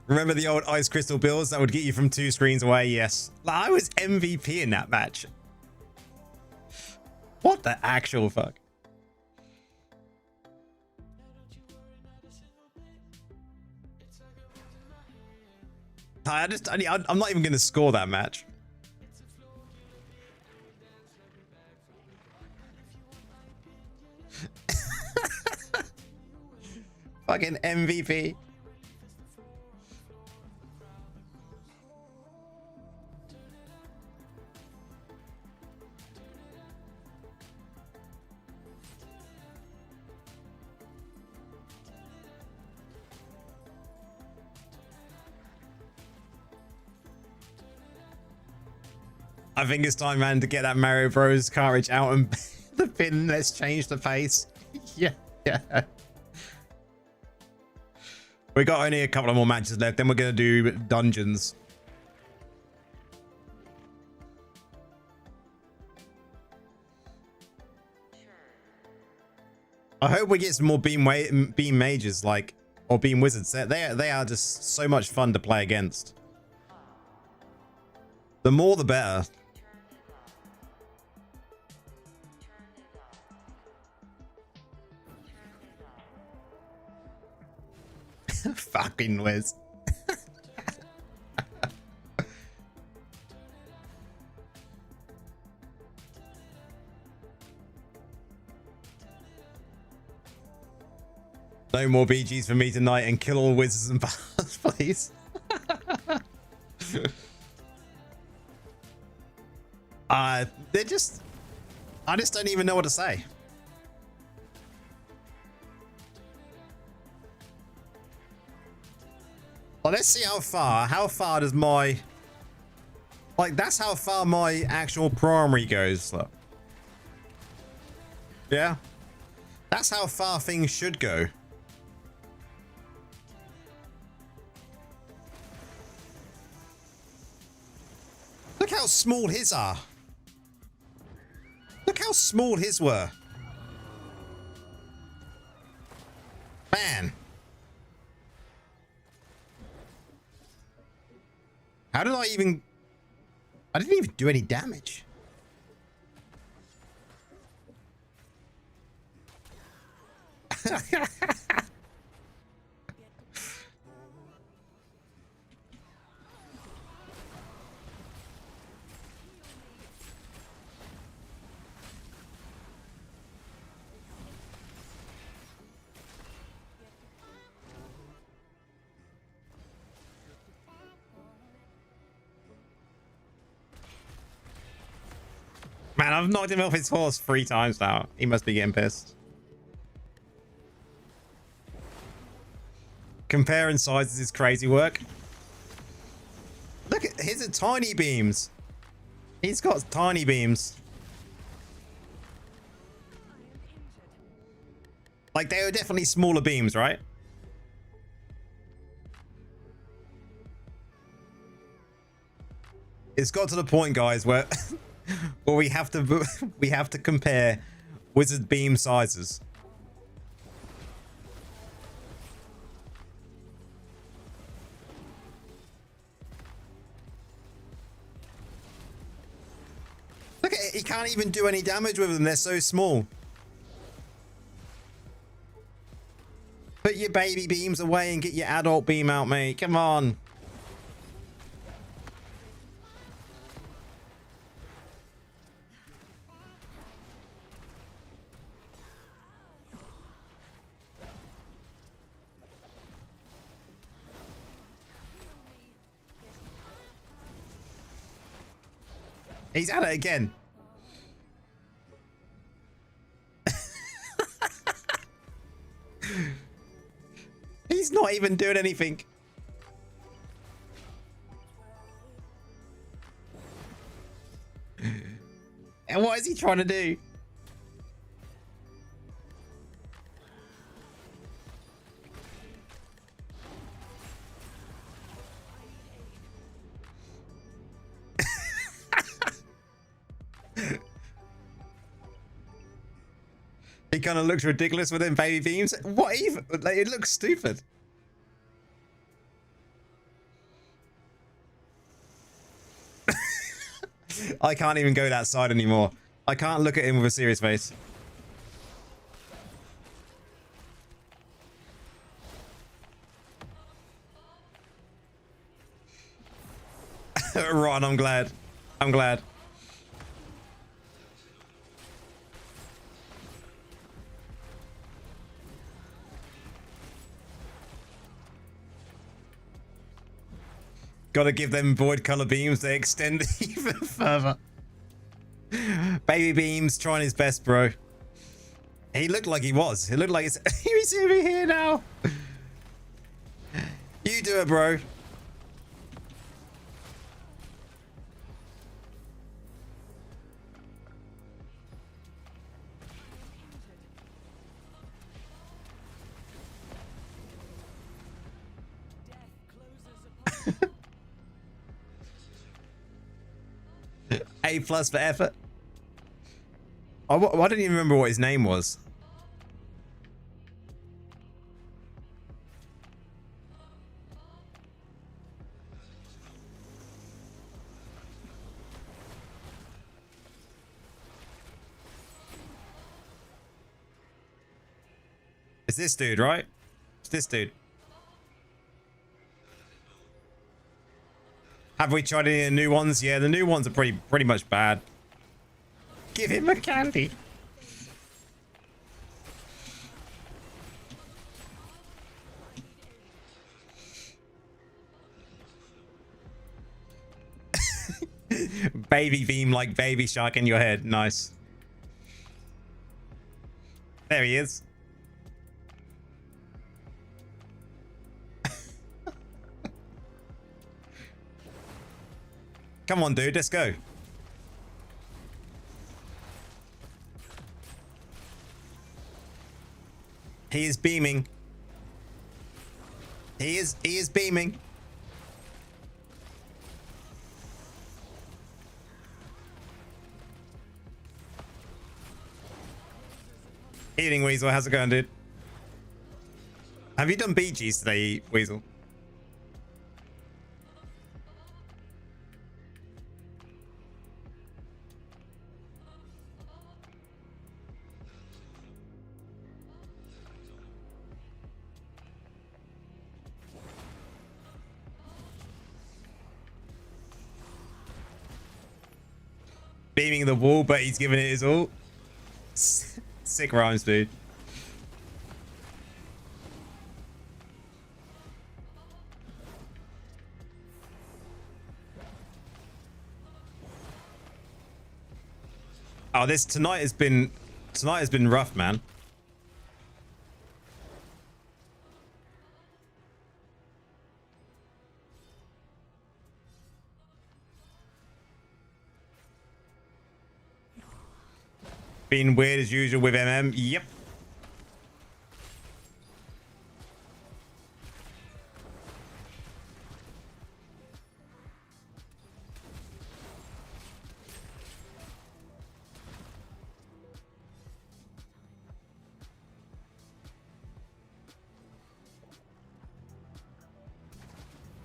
Remember the old ice crystal bills that would get you from 2 screens away? Yes. I was MVP in that match. What the actual fuck? I'm not even going to score that match. Fucking MVP. I think it's time, man, to get that Mario Bros cartridge out and the pin. Let's change the pace. Yeah. We got only a couple of more matches left, then we're going to do dungeons. I hope we get some more beam mages, like, or beam wizards. They are just so much fun to play against. The more, the better. Fucking Wiz. No more BGs for me tonight and kill all wizards and bards, please. They're just... I just don't even know what to say. Well, let's see how far does my... Like, that's how far my actual primary goes. Look. Yeah. That's how far things should go. Look how small his are. Look how small his were. Man. How did I even... I didn't even do any damage. Man, I've knocked him off his horse 3 times now. He must be getting pissed. Comparing sizes is crazy work. Look at his are tiny beams. He's got tiny beams. Like, they are definitely smaller beams, right? It's got to the point, guys, where well, we have to compare wizard beam sizes. Look at it, he can't even do any damage with them, they're so small. Put your baby beams away and get your adult beam out, mate. Come on. He's at it again. He's not even doing anything. And what is he trying to do? He kind of looks ridiculous with them baby beams. What even? Like, it looks stupid. I can't even go that side anymore. I can't look at him with a serious face. Ron, I'm glad. I'm glad. Gotta give them void color beams, they extend even further. Baby beams trying his best, bro. He looked like he was. It looked like he's over here now. You do it, bro. A+ for effort. I don't even remember what his name was. It's this dude, right? It's this dude. Have we tried any new ones? Yeah, the new ones are pretty much bad. Give him a candy. Baby beam like Baby Shark in your head. Nice. There he is. Come on, dude. Let's go. He is beaming. He is beaming. Eating Weasel, how's it going, dude? Have you done BGs today, Weasel? Beaming the wall, but he's giving it his all. Sick rhymes, dude. Oh, tonight has been rough, man. Being weird as usual with MM. Yep.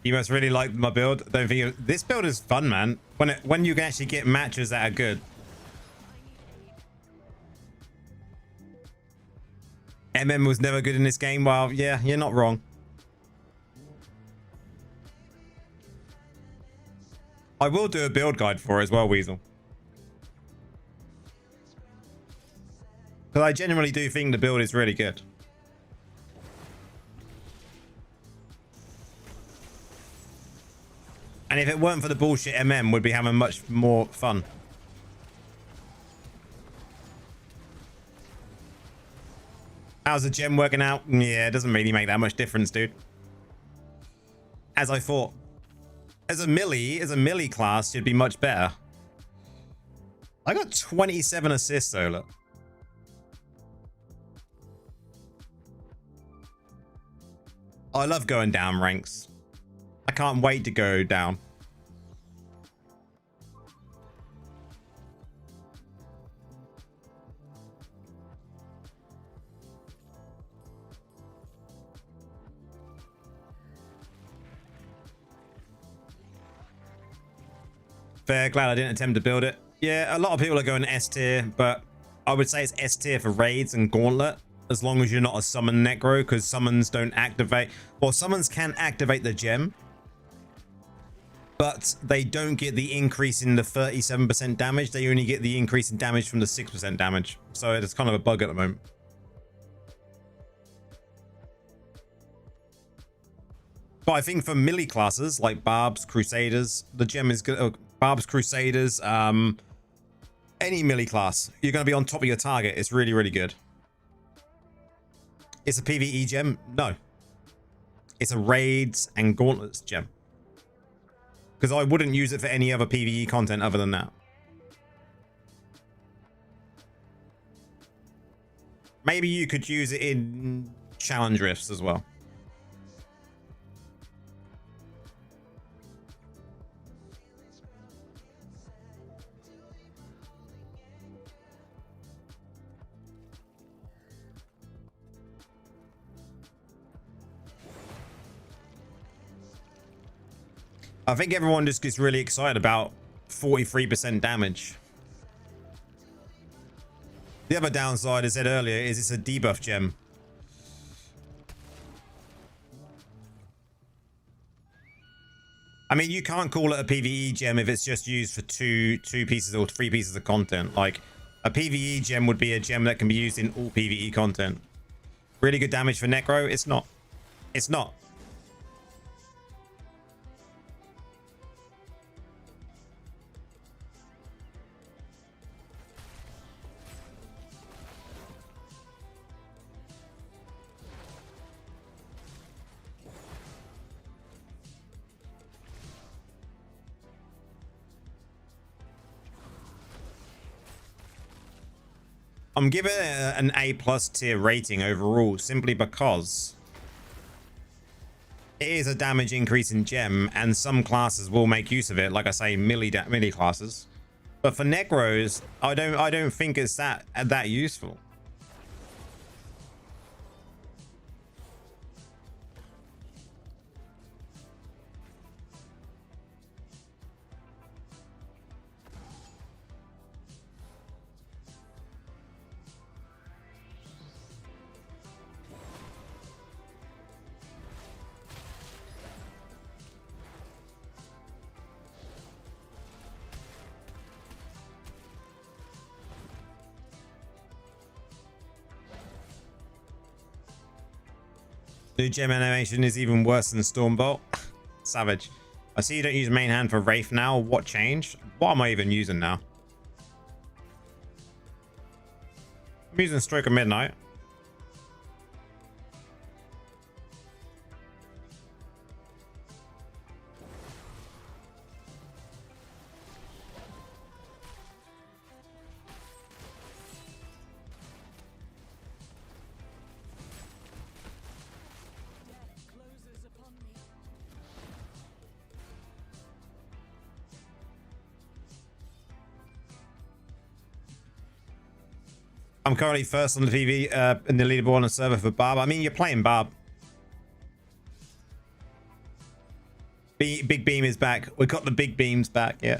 You must really like my build. Don't think this build is fun, man. When you can actually get matches that are good. MM was never good in this game. Well, yeah, you're not wrong. I will do a build guide for it as well, Weasel. Because I genuinely do think the build is really good. And if it weren't for the bullshit MM, we'd be having much more fun. How's the gem working out? Yeah, it doesn't really make that much difference, dude. As I thought. As a melee class, should be much better. I got 27 assists, though, look. I love going down ranks. I can't wait to go down. Fair, glad I didn't attempt to build it. Yeah, a lot of people are going S tier, but I would say it's S tier for raids and gauntlet, as long as you're not a summon necro, because summons don't activate. Well, summons can activate the gem, but they don't get the increase in the 37% damage. They only get the increase in damage from the 6% damage. So it's kind of a bug at the moment. But I think for melee classes like Barbs, Crusaders, the gem is good. Barbs, Crusaders, any melee class, you're going to be on top of your target. It's really, really good. It's a PvE gem? No. It's a raids and gauntlets gem. Because I wouldn't use it for any other PvE content other than that. Maybe you could use it in challenge rifts as well. I think everyone just gets really excited about 43% damage. The other downside, as I said earlier, is it's a debuff gem. I mean, you can't call it a PvE gem if it's just used for two pieces or 3 pieces of content. Like, a PvE gem would be a gem that can be used in all PvE content. Really good damage for Necro? It's not. It's not. I'm giving it an A+ tier rating overall, simply because it is a damage increase in gem, and some classes will make use of it. Like I say, melee classes. But for Necros, I don't think it's that useful. New gem animation is even worse than Stormbolt. Savage. I see you don't use main hand for Wraith now. What changed? What am I even using now? I'm using Stroke of Midnight. I'm currently first on the TV in the leaderboard on the server for Barb. I mean, you're playing Barb. Big Beam is back. We got the big beams back, yeah.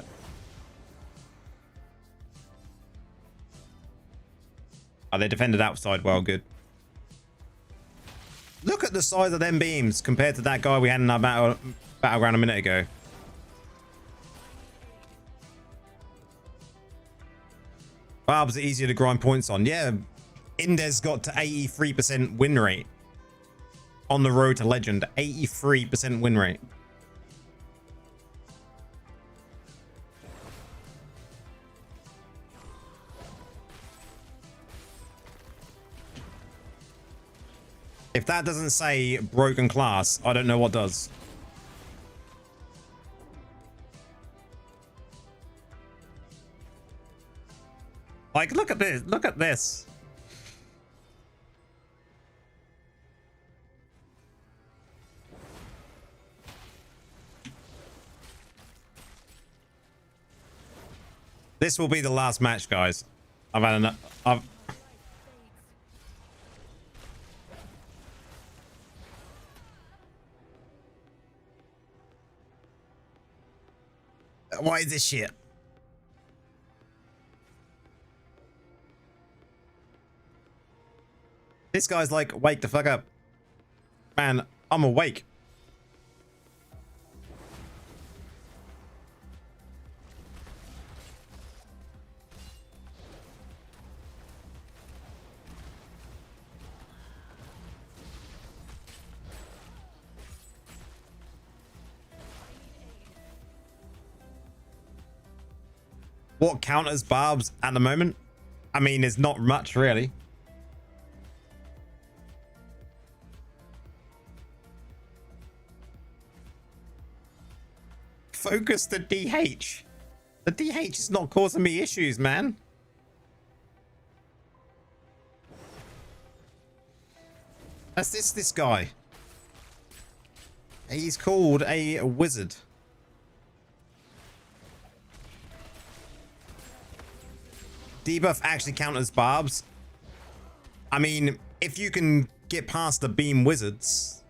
Oh, they defended outside well, good. Look at the size of them beams compared to that guy we had in our battleground a minute ago. Barbs are easier to grind points on. Yeah, Indez got to 83% win rate on the road to legend. 83% win rate. If that doesn't say broken class, I don't know what does. Like, look at this. Look at this. This will be the last match, guys. I've had enough. Why is this shit? This guy's like, wake the fuck up. Man, I'm awake. What counters Barbs at the moment? I mean, there's not much really. Focus the DH. The DH is not causing me issues, man. That's this guy. He's called a wizard. Debuff actually counters Barbs. I mean, if you can get past the beam wizards.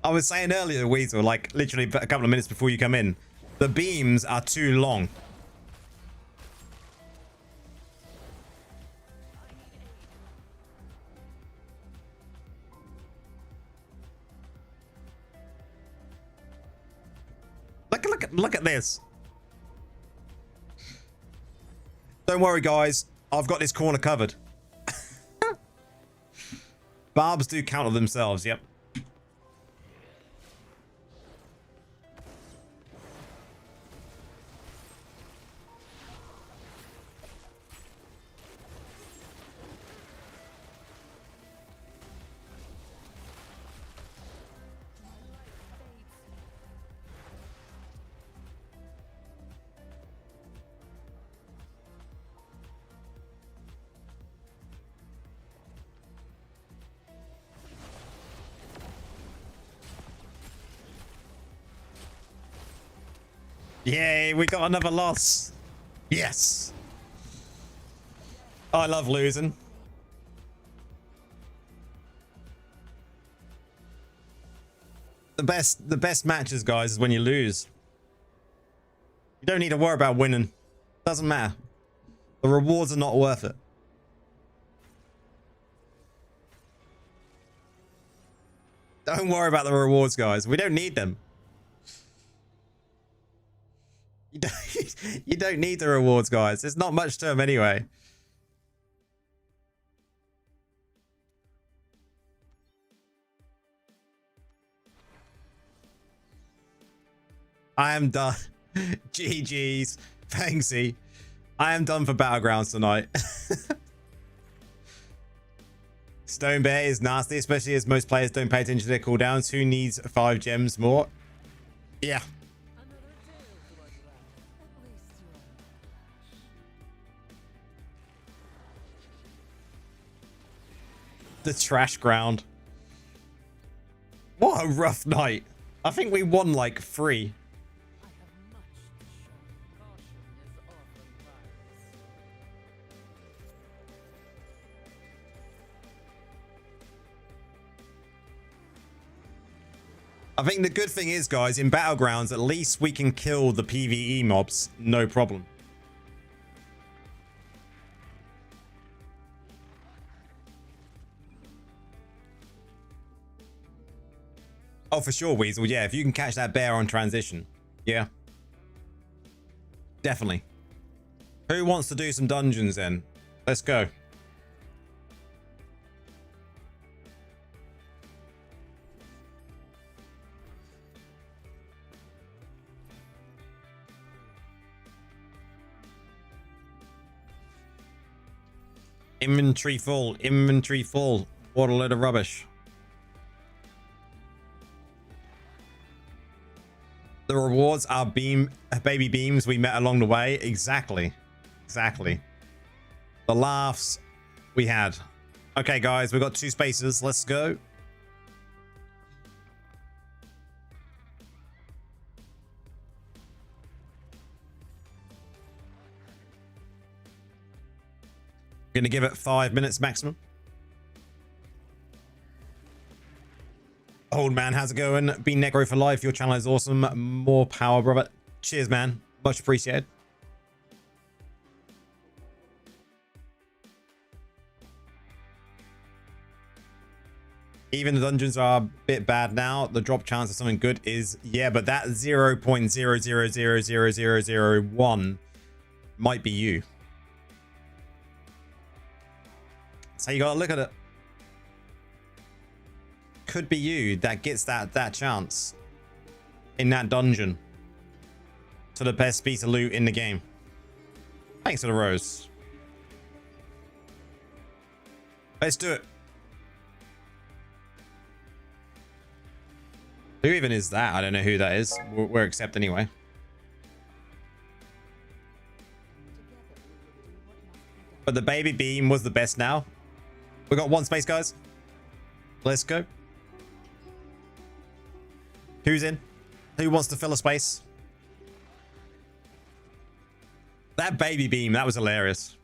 I was saying earlier, Weasel, like literally a couple of minutes before you come in, the beams are too long. Look at this. Don't worry, guys. I've got this corner covered. Barbs do counter themselves, yep. Yay, we got another loss. Yes. I love losing. The best matches, guys, is when you lose. You don't need to worry about winning. Doesn't matter. The rewards are not worth it. Don't worry about the rewards, guys. We don't need them. You don't need the rewards, guys. There's not much to them anyway. I am done. GG's. Thanksy. I am done for Battlegrounds tonight. Stone Bear is nasty, especially as most players don't pay attention to their cooldowns. Who needs 5 gems more? Yeah. The trash ground. What a rough night. I think we won like 3. I think the good thing is, guys, in Battlegrounds, at least we can kill the PvE mobs, no problem. Oh, for sure, Weasel. Yeah, if you can catch that bear on transition. Yeah. Definitely. Who wants to do some dungeons then? Let's go. Inventory full. Inventory full. What a load of rubbish. The rewards are baby beams we met along the way. Exactly. Exactly. The laughs we had. Okay, guys, we've got 2 spaces. Let's go. Gonna give it 5 minutes maximum. Old man, how's it going? Be Negro for life. Your channel is awesome. More power, brother. Cheers, man. Much appreciated. Even the dungeons are a bit bad now. The drop chance of something good is, yeah, but that 0.00000001 might be you. So you gotta look at it. Could be you that gets that chance in that dungeon to the best piece of loot in the game. Thanks for the rose. Let's do it. Who even is that? I don't know who that is. We're accept anyway. But the baby beam was the best now. We got 1 space, guys. Let's go. Who's in? Who wants to fill a space? That baby beam, that was hilarious.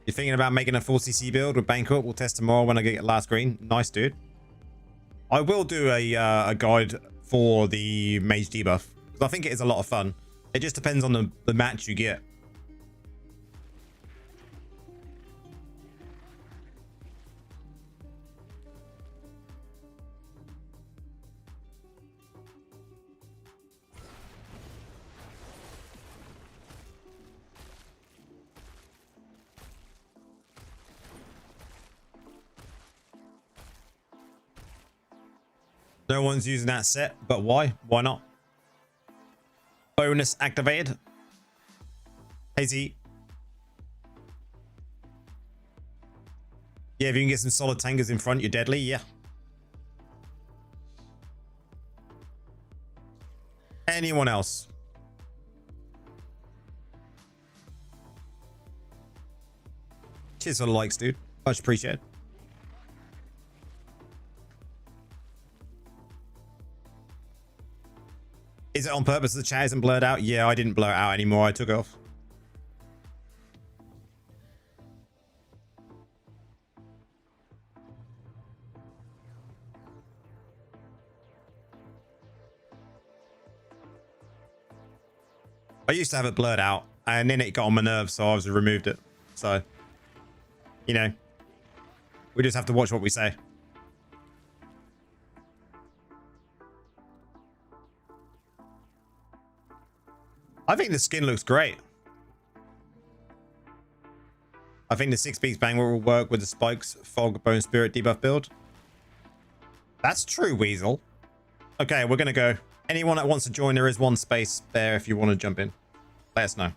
You're thinking about making a full CC build with Banquet? We'll test tomorrow when I get last green. Nice, dude. I will do a guide for the mage debuff because I think it is a lot of fun. It just depends on the match you get. No one's using that set, but why? Why not? Bonus activated. Hazy. Yeah, if you can get some solid tankers in front, you're deadly. Yeah. Anyone else? Cheers for the likes, dude. Much appreciated. Is it on purpose the chat isn't blurred out? Yeah, I didn't blur it out anymore. I took it off. I used to have it blurred out and then it got on my nerves, so I was removed it. So, you know, we just have to watch what we say. I think the skin looks great. I think the 6 beats bang will work with the spikes, fog, bone spirit debuff build. That's true, Weasel. Okay, we're gonna go. Anyone that wants to join, there is one space there if you want to jump in. Let us know.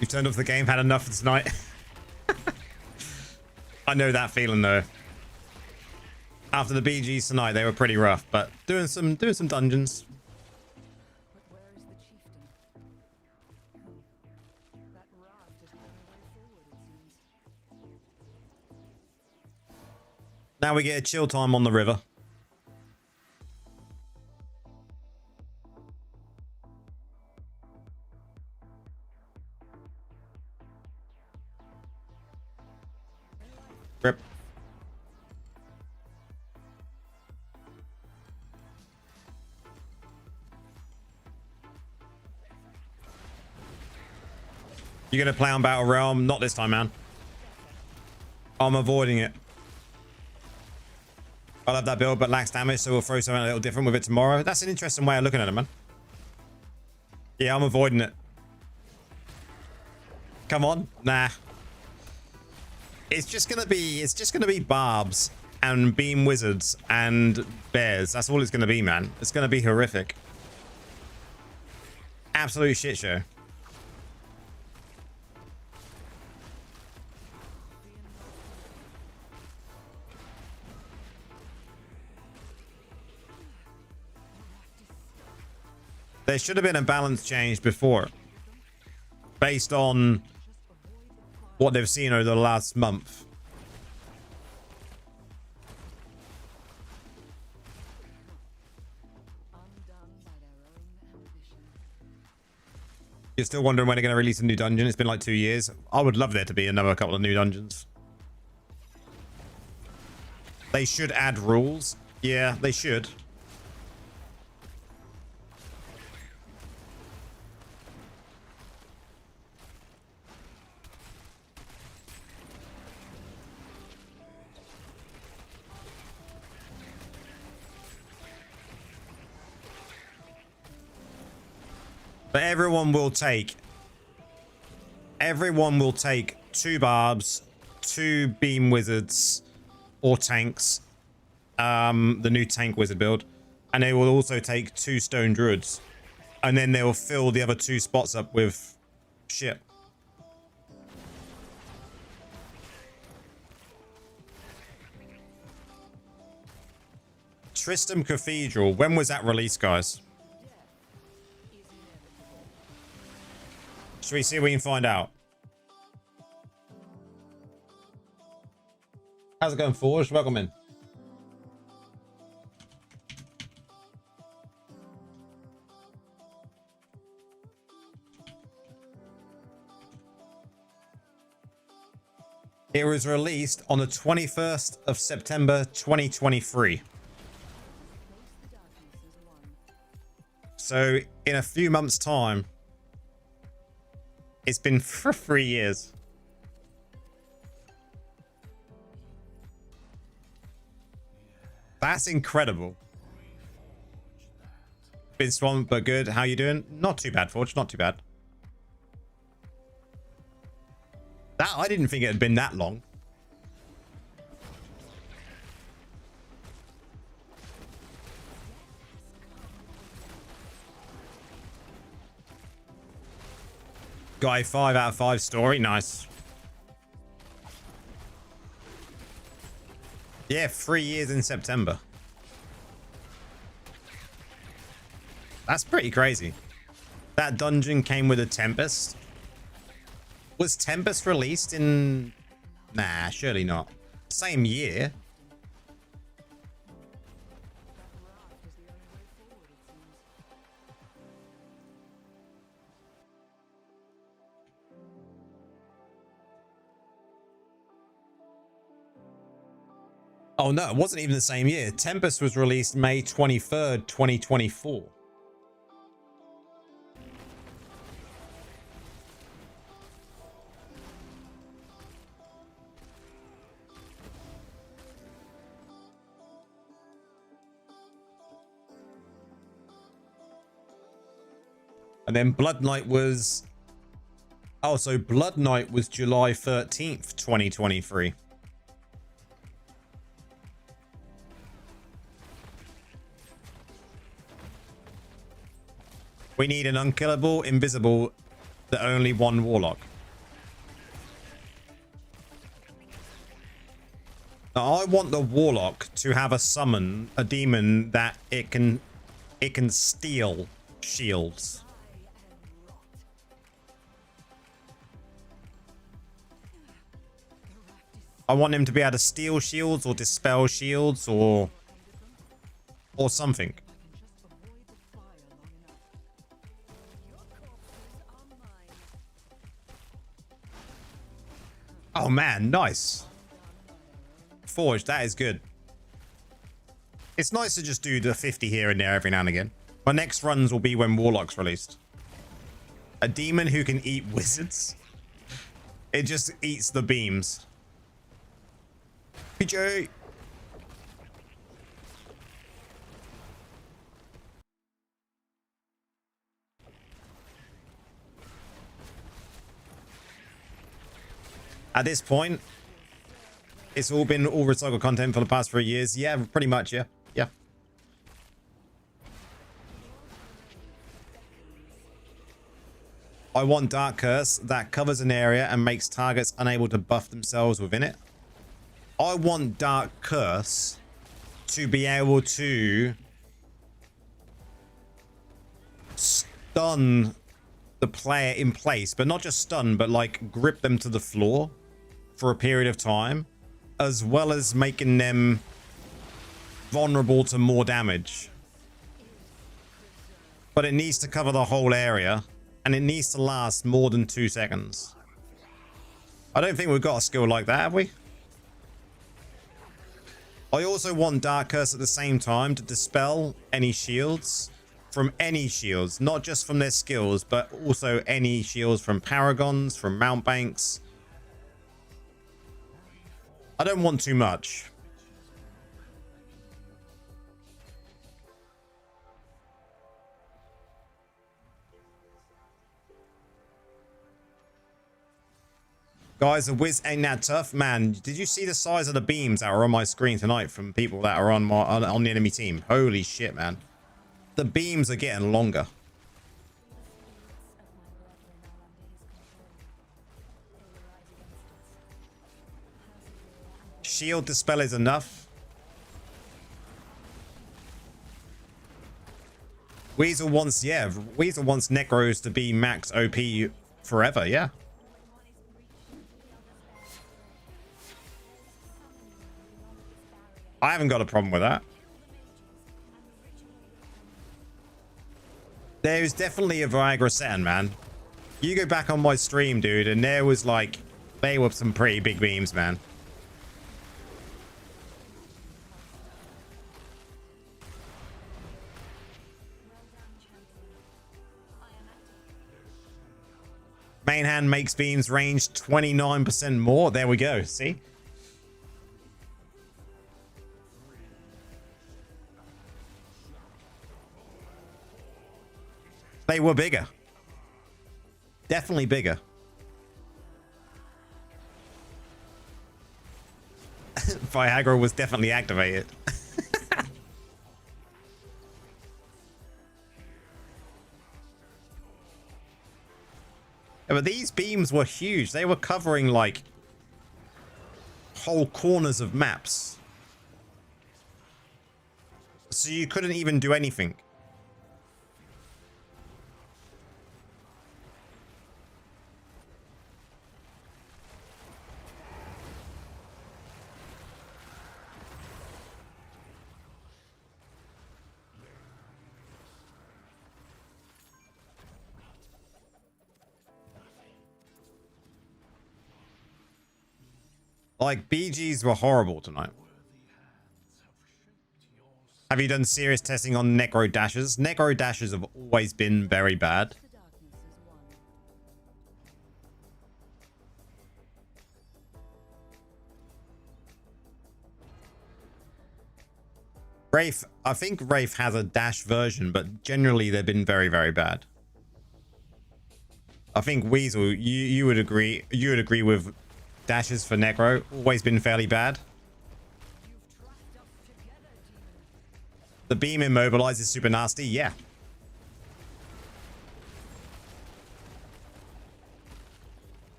You've turned off the game, had enough for tonight. I know that feeling though. After the BGs tonight, they were pretty rough, but doing some dungeons. Now we get a chill time on the river. Rip. You're gonna play on Battle Realm? Not this time, man. I'm avoiding it. I love that build, but lacks damage, so we'll throw something a little different with it tomorrow. That's an interesting way of looking at it, man. Yeah, I'm avoiding it. Come on. Nah. It's just gonna be barbs and beam wizards and bears. That's all it's gonna be, man. It's gonna be horrific. Absolute shit show. There should have been a balance change before, based on what they've seen over the last month. You're still wondering when they're going to release a new dungeon? It's been like 2 years. I would love there to be another couple of new dungeons. They should add rules. Yeah, they should. But everyone will take 2 barbs, 2 beam wizards or tanks, the new tank wizard build, and they will also take 2 stone druids, and then they will fill the other 2 spots up with shit. Tristram Cathedral, when was that released, guys? Should we see if we can find out? How's it going, Forge? Welcome in. It was released on the 21st of September 2023. So in a few months' time, it's been for 3 years. That's incredible. Been swamped, but good. How you doing? Not too bad, Forge. Not too bad. That I didn't think it had been that long. Got a 5 out of 5 story. Nice. Yeah, 3 years in September. That's pretty crazy. That dungeon came with a Tempest. Was Tempest released in... Nah, surely not. Same year. Oh no, it wasn't even the same year. Tempest was released May 23rd, 2024. And then Blood Knight was... Oh, so Blood Knight was July 13th, 2023. We need an unkillable, invisible, the only one warlock. Now, I want the warlock to have a summon, a demon that it can steal shields. I want him to be able to steal shields or dispel shields or something. Oh man, nice. Forged, that is good. It's nice to just do the 50 here and there every now and again. My next runs will be when Warlock's released. A demon who can eat wizards. It just eats the beams. PJ! At this point, it's all been all recycled content for the past 3 years. Yeah, pretty much, yeah. Yeah. I want Dark Curse that covers an area and makes targets unable to buff themselves within it. I want Dark Curse to be able to stun the player in place, but not just stun, but like grip them to the floor for a period of time, as well as making them vulnerable to more damage. But it needs to cover the whole area, and it needs to last more than 2 seconds. I don't think we've got a skill like that, have we? I also want Dark Curse at the same time to dispel any shields from any shields, not just from their skills, but also any shields from paragons, from mountebanks. I don't want too much. Guys, the whiz ain't that tough. Man, did you see the size of the beams that are on my screen tonight from people that are on the enemy team? Holy shit, man. The beams are getting longer. Shield dispel is enough. Weasel wants Necros to be max OP forever, yeah. I haven't got a problem with that. There's definitely a Viagra setting, man. You go back on my stream, dude, and there was like, they were some pretty big beams, man. Main hand makes beams range 29% more. There we go. See? They were bigger. Definitely bigger. Viagra was definitely activated. But these beams were huge. They were covering like whole corners of maps. So you couldn't even do anything. Like, BGs were horrible tonight. Have you done serious testing on Necro dashes? Necro dashes have always been very bad. Wraith, I think Wraith has a dash version, but generally they've been very, very bad. I think Weasel, you would agree with dashes for Necro, always been fairly bad. The beam immobilize is super nasty, yeah.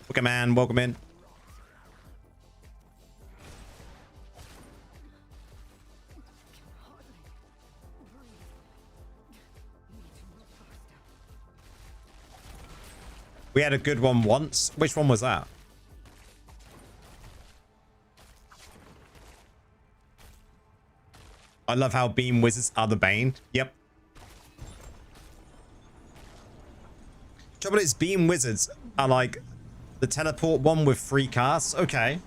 Okay, man, welcome in. We had a good one once. Which one was that? I love how beam wizards are the bane. Yep. Trouble is, beam wizards are like the teleport one with 3 casts. Okay.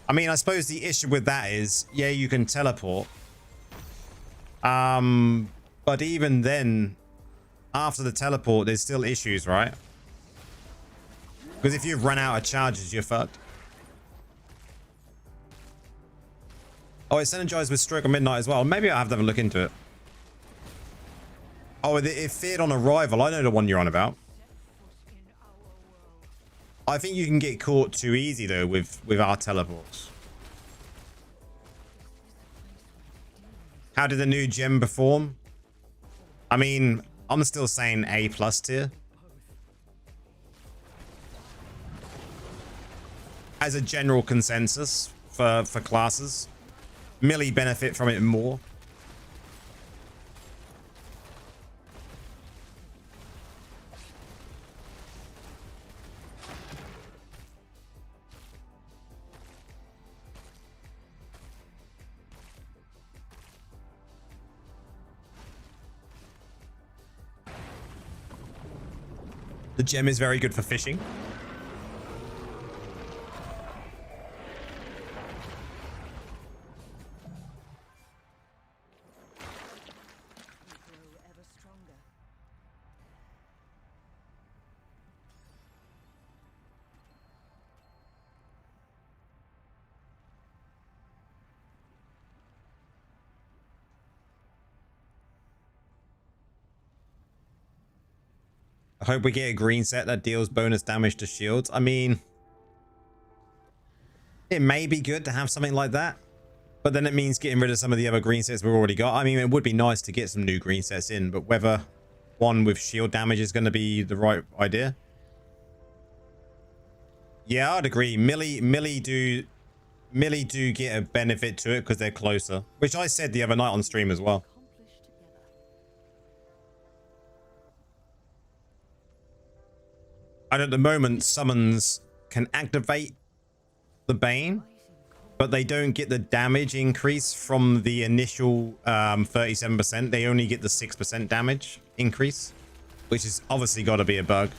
I mean, I suppose the issue with that is, yeah, you can teleport. But even then, after the teleport, there's still issues, right? Because if you've run out of charges, you're fucked. Oh, it's energized with Stroke of Midnight as well. Maybe I'll have to have a look into it. Oh, it feared on arrival. I know the one you're on about. I think you can get caught too easy, though, with our teleports. How did the new gem perform? I mean, I'm still saying A+ tier. As a general consensus for classes. Millie benefit from it more. The gem is very good for fishing. I hope we get a green set that deals bonus damage to shields. I mean, it may be good to have something like that, but then it means getting rid of some of the other green sets we've already got. I mean, it would be nice to get some new green sets in, but whether one with shield damage is going to be the right idea. Yeah, I'd agree. Millie do get a benefit to it because they're closer, which I said the other night on stream as well. And at the moment, summons can activate the Bane, but they don't get the damage increase from the initial 37%. They only get the 6% damage increase, which is obviously got to be a bug.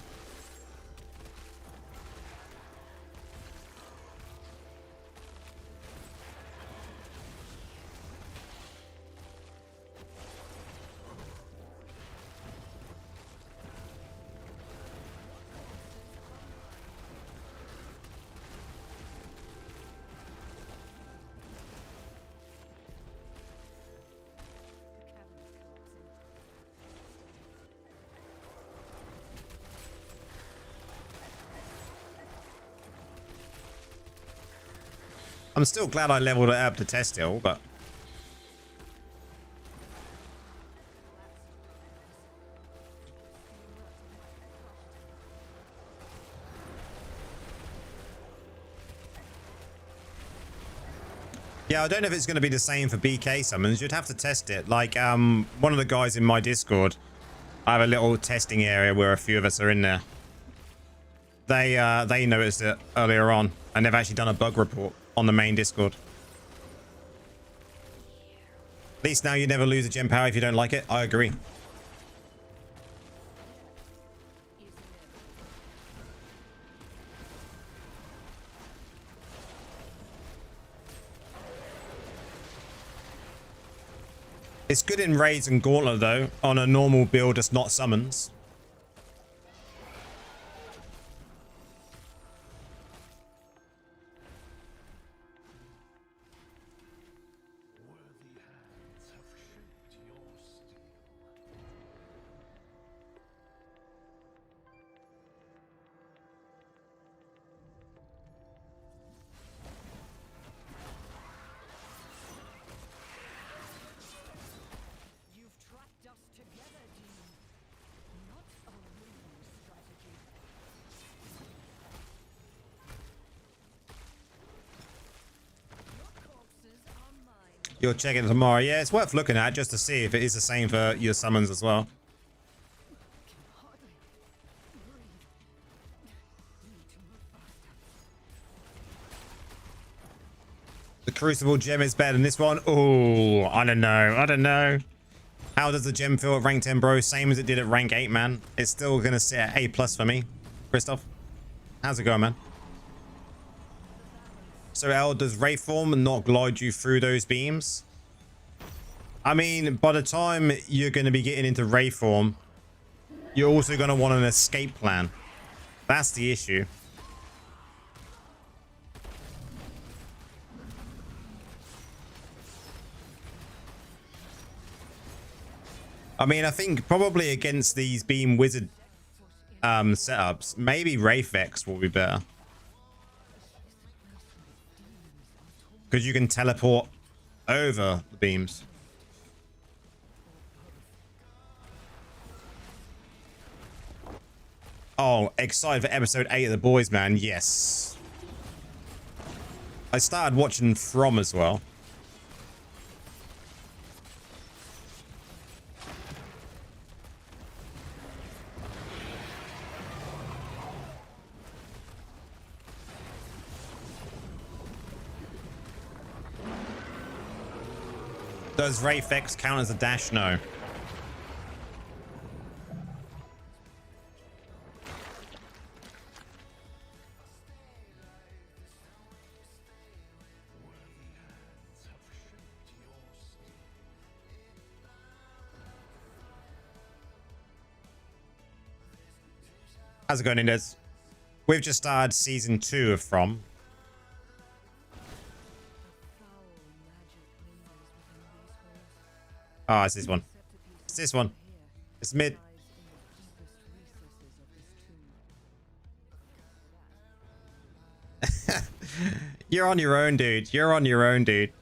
I'm still glad I leveled it up to test it all, but Yeah, I don't know if it's going to be the same for BK summons. You'd have to test it. Like, one of the guys in my Discord, I have a little testing area where a few of us are in there. They noticed it earlier on, and they've actually done a bug report on the main Discord. At least now you never lose a gem power if you don't like it. I agree. It's good in raids and gauntlet though, on a normal build that's not summons. You'll check it tomorrow. Yeah, it's worth looking at just to see if it is the same for your summons as well. The Crucible gem is better than this one. Oh, I don't know. I don't know. How does the gem feel at rank 10, bro? Same as it did at rank 8, man. It's still going to sit at A+ for me. Christoph, how's it going, man? So, El, does Wraith Form not glide you through those beams? I mean, by the time you're going to be getting into Wraith Form, you're also going to want an escape plan. That's the issue. I mean, I think probably against these Beam Wizard setups, maybe Wraith Vex will be better. Because you can teleport over the beams. Oh, excited for episode 8 of The Boys, man. Yes. I started watching From as well. Does Wraith X count as a dash? No. How's it going, Indes? We've just started season 2 of From. Oh, it's this one. It's this one. It's mid. You're on your own, dude. You're on your own, dude.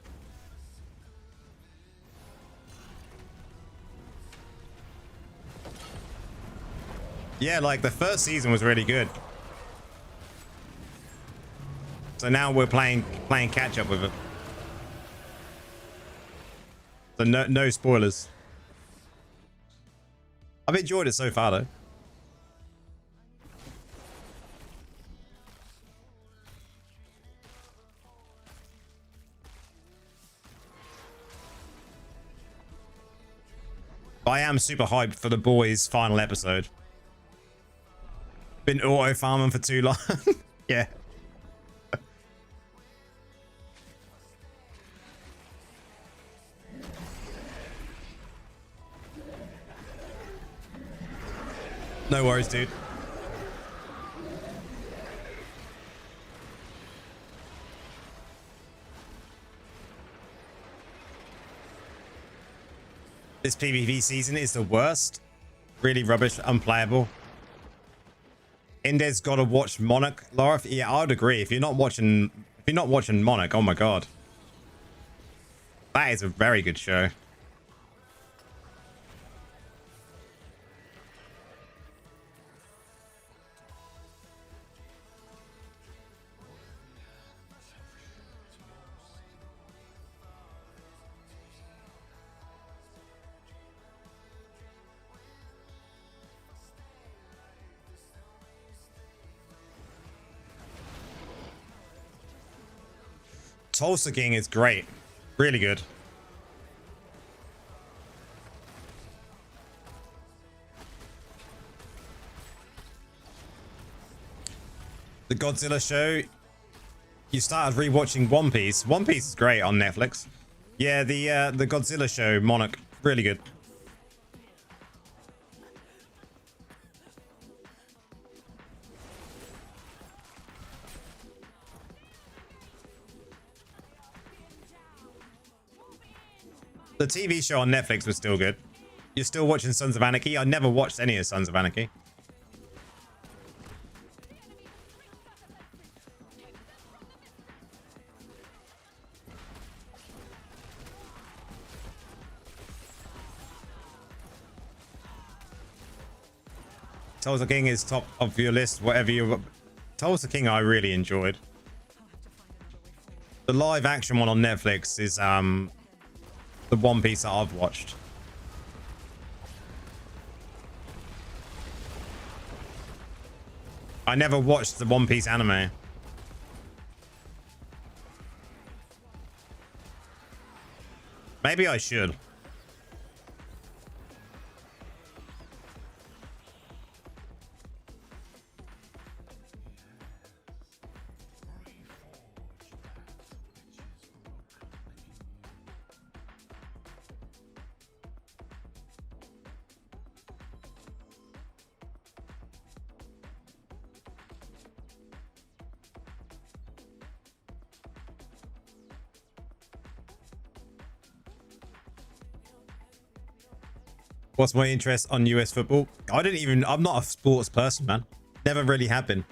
Yeah, like the first season was really good. So now we're playing catch up with it. So no spoilers. I've enjoyed it so far though. I am super hyped for The Boys' final episode. Been auto farming for too long. Yeah. No worries, dude. This PvP season is the worst. Really rubbish, unplayable. Indes gotta watch Monarch, Laura. Yeah, I would agree. If you're not watching Monarch, oh my god. That is a very good show. Tulsa King is great. Really good. The Godzilla show. You started rewatching One Piece. One Piece is great on Netflix. Yeah, the Godzilla show, Monarch, really good. The TV show on Netflix was still good. You're still watching Sons of Anarchy? I never watched any of Sons of Anarchy. Tulsa King is top of your list, whatever you... Tulsa King I really enjoyed. The live action one on Netflix is the One Piece that I've watched. I never watched the One Piece anime. Maybe I should. What's my interest on US football? I'm not a sports person, man. Never really have been.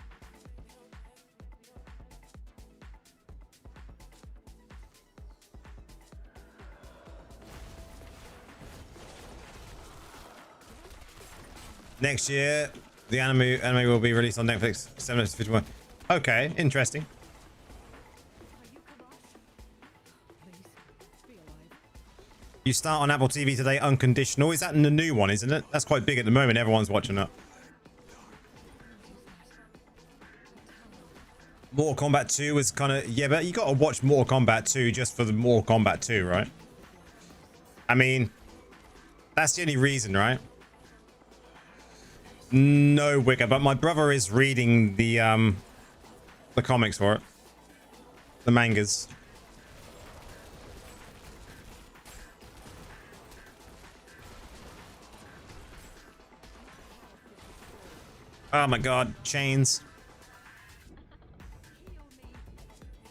Next year, the anime will be released on Netflix. 751. Okay, interesting. You start on Apple TV today, Unconditional. Is that the new one, isn't it? That's quite big at the moment. Everyone's watching it. Mortal Kombat 2 was kind of... Yeah, but you got to watch Mortal Kombat 2 just for the Mortal Kombat 2, right? I mean, that's the only reason, right? No, Wicker, but my brother is reading the comics for it. The mangas. Oh my god, chains.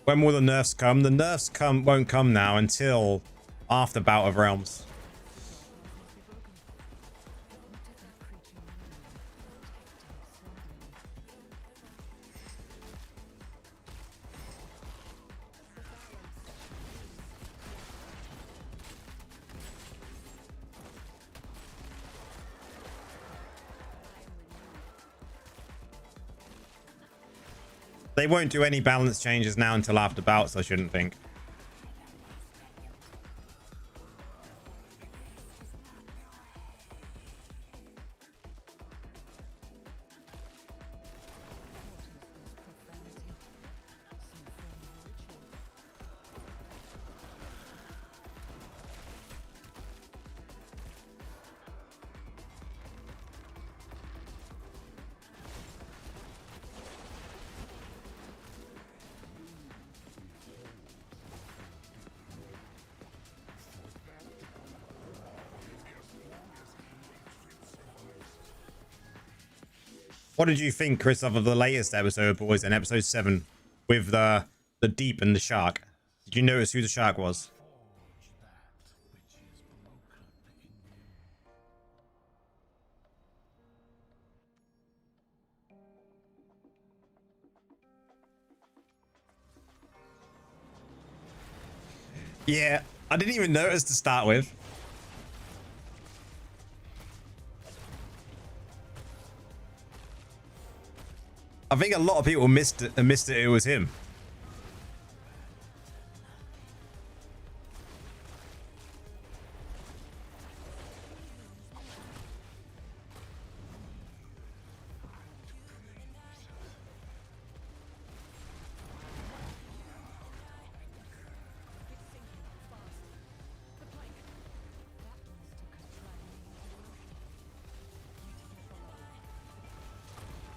When will the nerfs come? The nerfs won't come now until after Bout of Realms. They won't do any balance changes now until after bouts, I shouldn't think. What did you think, Chris, of the latest episode of Boys in episode 7 with the Deep and the shark? Did you notice who the shark was? Yeah, I didn't even notice to start with. I think a lot of people missed it. It was him.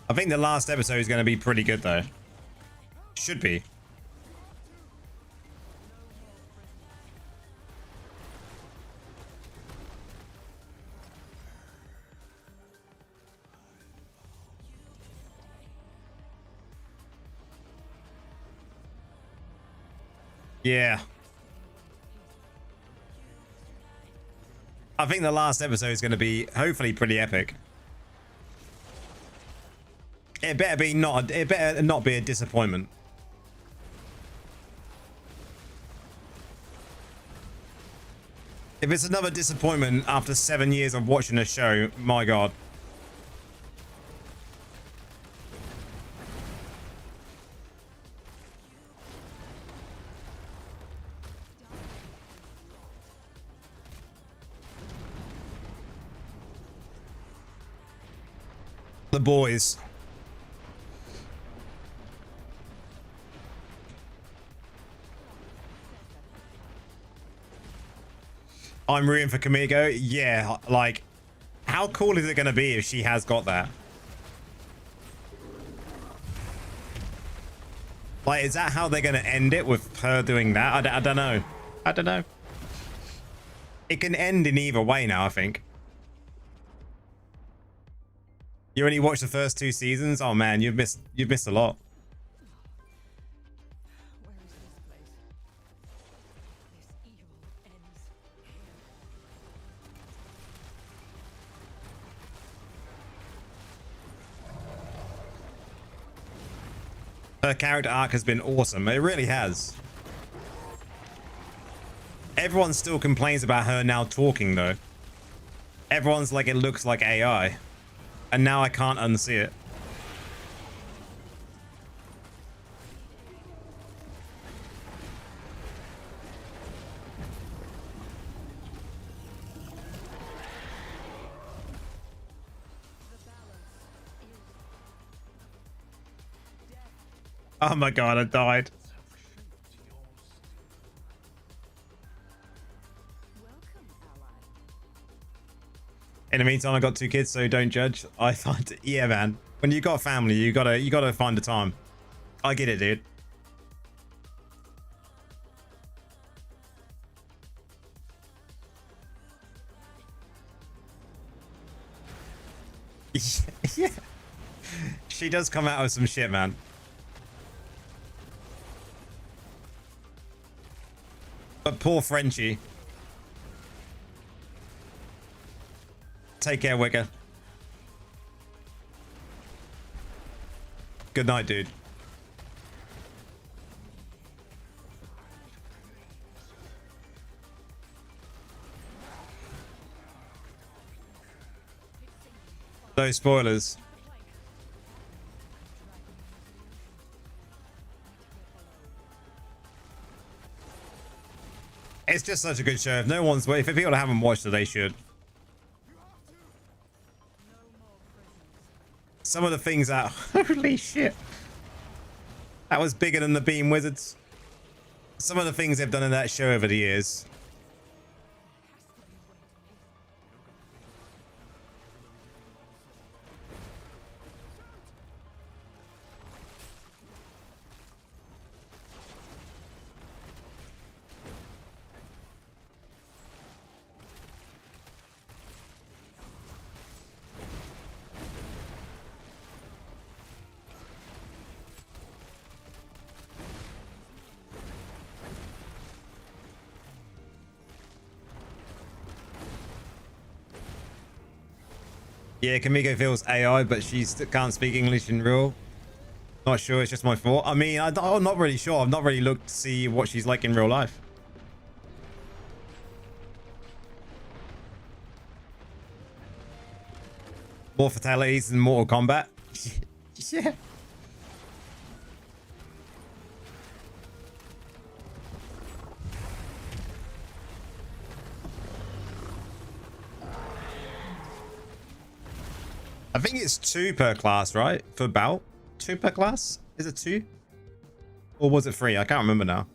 I think the last episode is going to be pretty good, though. Should be. Yeah. I think the last episode is going to be hopefully pretty epic. It better not be a disappointment. If it's another disappointment after 7 years of watching a show, my God. The boys. I'm rooting for Kamiko. Yeah, like, how cool is it going to be if she has got that? Like, is that how they're going to end it, with her doing that? I don't know. I don't know. It can end in either way now, I think. You only watched the first 2 seasons? Oh man, you've missed a lot. Where is this place? This evil ends here. Her character arc has been awesome. It really has. Everyone still complains about her now talking, though. Everyone's like, it looks like AI. And now I can't unsee it. Oh my God, I died. In the meantime, I got 2 kids, so don't judge. I thought, yeah, man. When you got a family, you gotta find the time. I get it, dude. Yeah. She does come out of some shit, man. But poor Frenchie. Take care, Wicker. Good night, dude. No spoilers. It's just such a good show. If people haven't watched it, they should. Some of the things that... Holy shit. That was bigger than the Beam Wizards. Some of the things they've done in that show over the years. Yeah, Kamiko feels AI, but she can't speak English in real. Not sure, it's just my fault. I mean, I'm not really sure. I've not really looked to see what she's like in real life. More fatalities than Mortal Kombat. Yeah. I think it's 2 per class, right? For bout? 2 per class? Is it 2? Or was it 3? I can't remember now.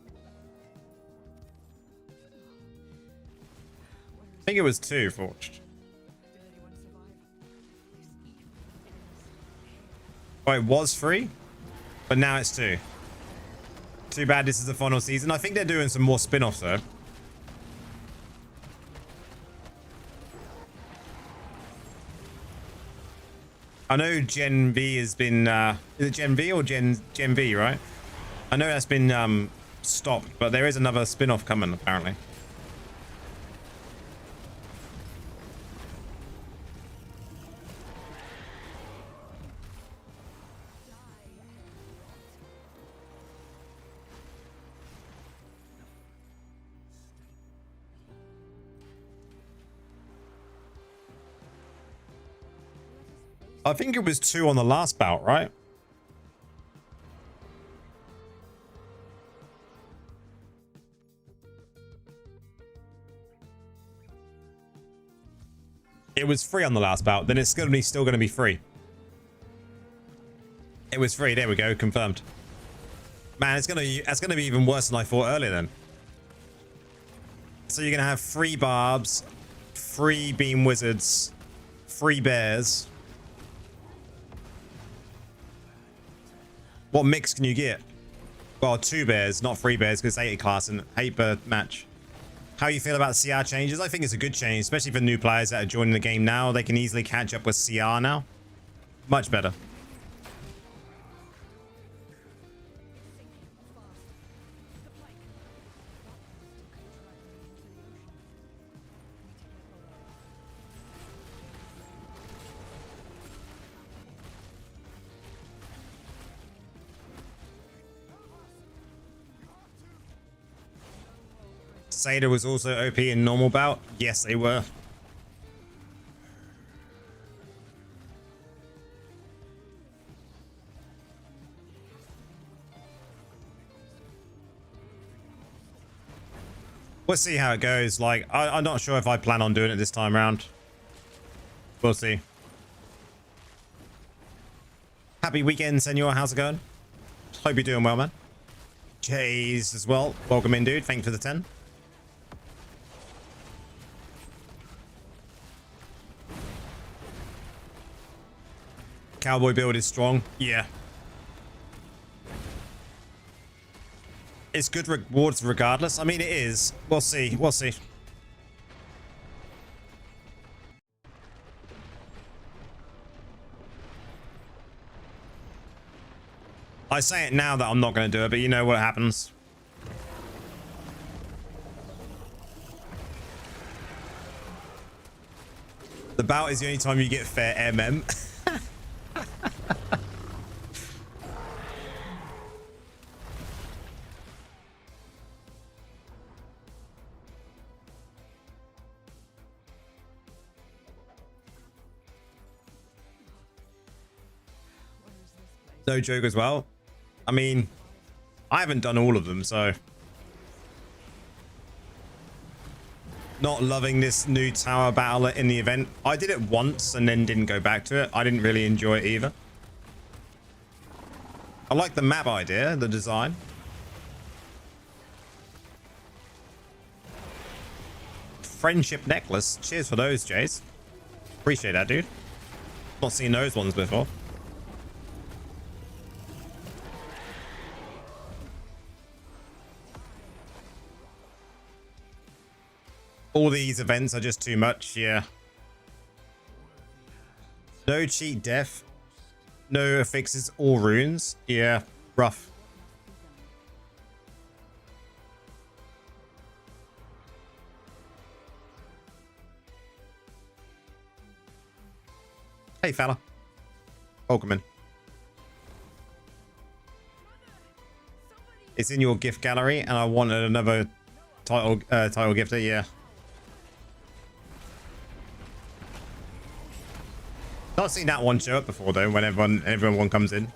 I think it was 2, Forged. Oh, it was free, but now it's 2. Too bad this is the final season. I think they're doing some more spin-offs though. I know Gen V has been is it Gen V or Gen V, right? I know that's been stopped, but there is another spin-off coming apparently. I think it was 2 on the last bout, right? It was free on the last bout, then it's still going to be free. It was free. There we go, confirmed. Man, it's gonna be even worse than I thought earlier then. So you're gonna have free barbs, free beam wizards, free bears. What mix can you get? Well, 2 bears, not 3 bears, because it's 80 class and 8 per match. How you feel about CR changes? I think it's a good change, especially for new players that are joining the game now. They can easily catch up with CR now. Much better. Sada was also OP in normal bout. Yes, they were. We'll see how it goes. Like, I'm not sure if I plan on doing it this time around. We'll see. Happy weekend, Senor. How's it going? Hope you're doing well, man. Jays as well. Welcome in, dude. Thanks for the 10. Cowboy build is strong. Yeah. It's good rewards regardless. I mean, it is. We'll see. We'll see. I say it now that I'm not going to do it, but you know what happens. The bout is the only time you get fair MM. No joke as well. I mean, I haven't done all of them, so not loving this new tower battle in the event. I did it once and then didn't go back to it. I didn't really enjoy it either. I like the map idea, the design. Friendship necklace. Cheers for those, Jace. Appreciate that, dude. Not seen those ones before. All these events are just too much, yeah. No cheat death. No affixes or runes. Yeah, rough. Hey, fella. Welcome in. It's in your gift gallery, and I wanted another title gifter, yeah. Not seen that one show up before though, when everyone comes in,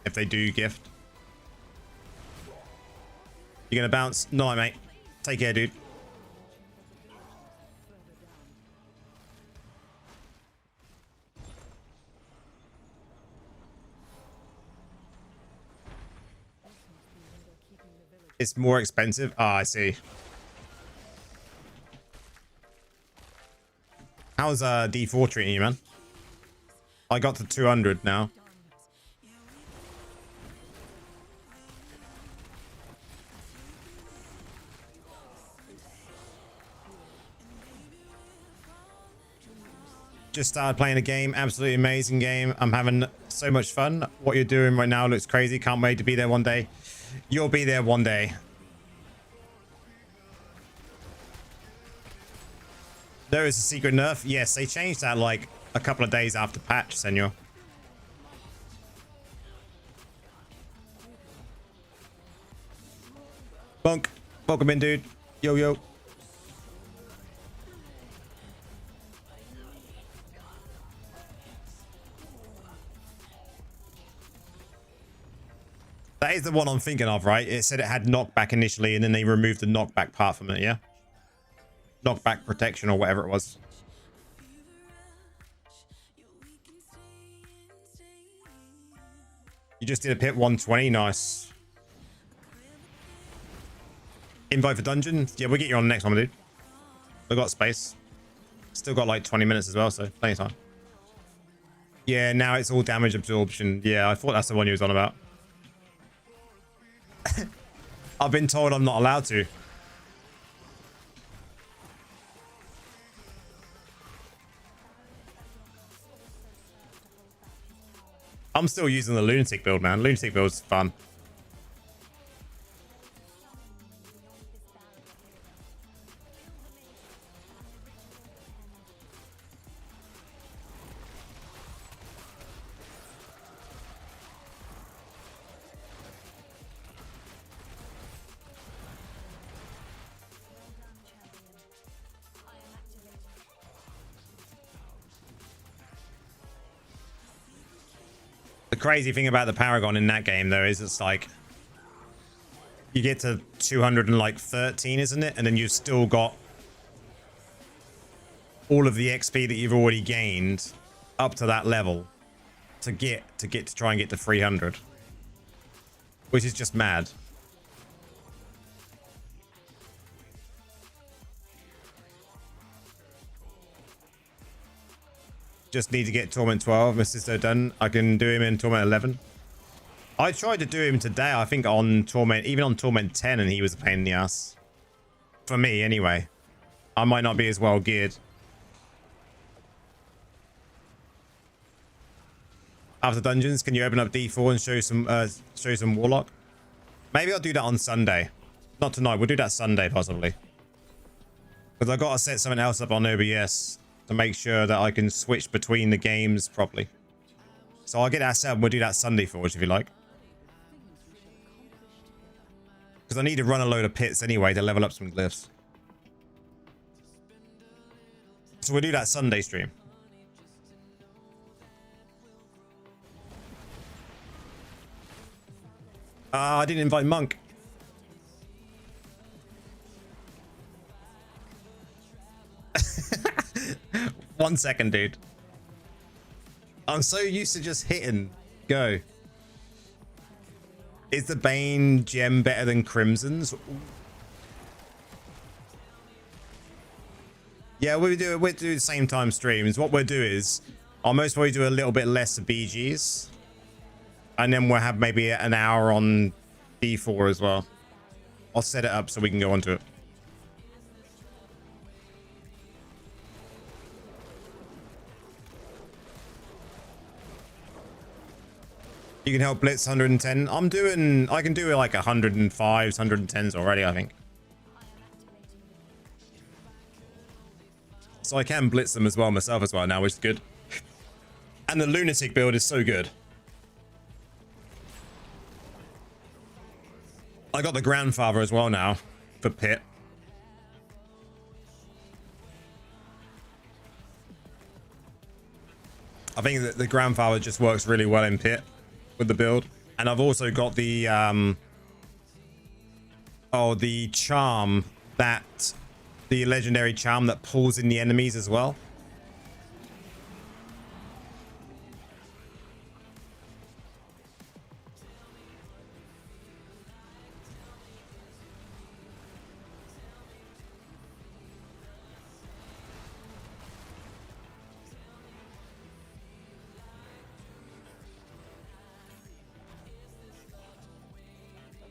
if they do gift. You gonna bounce? No, mate. Take care, dude. It's more expensive. Ah, I see. How's D4 treating you, man? I got to 200 now. Just started playing a game. Absolutely amazing game. I'm having so much fun. What you're doing right now looks crazy. Can't wait to be there one day. You'll be there one day. There is a secret nerf. Yes, they changed that like a couple of days after patch, senor. Bunk. Welcome in, dude. Yo, yo. That is the one I'm thinking of, right? It said it had knockback initially, and then they removed the knockback part from it, yeah? Knockback protection or whatever it was. You just did a pit 120. Nice. Invite for dungeon. Yeah, we'll get you on the next one, dude. We've got space. Still got like 20 minutes as well, so plenty of time. Yeah, now it's all damage absorption. Yeah, I thought that's the one you was on about. I've been told I'm not allowed to. I'm still using the lunatic build, man. Lunatic build's fun. The crazy thing about the Paragon in that game, though, is it's like you get to 213, isn't it? And then you've still got all of the XP that you've already gained up to that level to try and get to 300, which is just mad. Just need to get Torment 12. Mr. done. I can do him in Torment 11. I tried to do him today, I think, on Torment, even on Torment 10, and he was a pain in the ass. For me, anyway. I might not be as well geared. After dungeons, can you open up D4 and show some Warlock? Maybe I'll do that on Sunday. Not tonight. We'll do that Sunday, possibly. Because I got to set something else up on OBS to make sure that I can switch between the games properly. So I'll get that set up and we'll do that Sunday for us if you like. Because I need to run a load of pits anyway to level up some glyphs. So we'll do that Sunday stream. I didn't invite Monk. 1 second, dude. I'm so used to just hitting. Go. Is the Bane gem better than Crimson's? Yeah, we'll do the same time streams. What we'll do is I'll most probably do a little bit less of BGs. And then we'll have maybe an hour on D4 as well. I'll set it up so we can go onto it. You can help blitz 110. I can do like 105s, 110s already, I think. So I can blitz them as well myself as well now, which is good. And the lunatic build is so good. I got the grandfather as well now for pit. I think that the grandfather just works really well in pit with the build. And I've also got the the charm, the legendary charm that pulls in the enemies as well.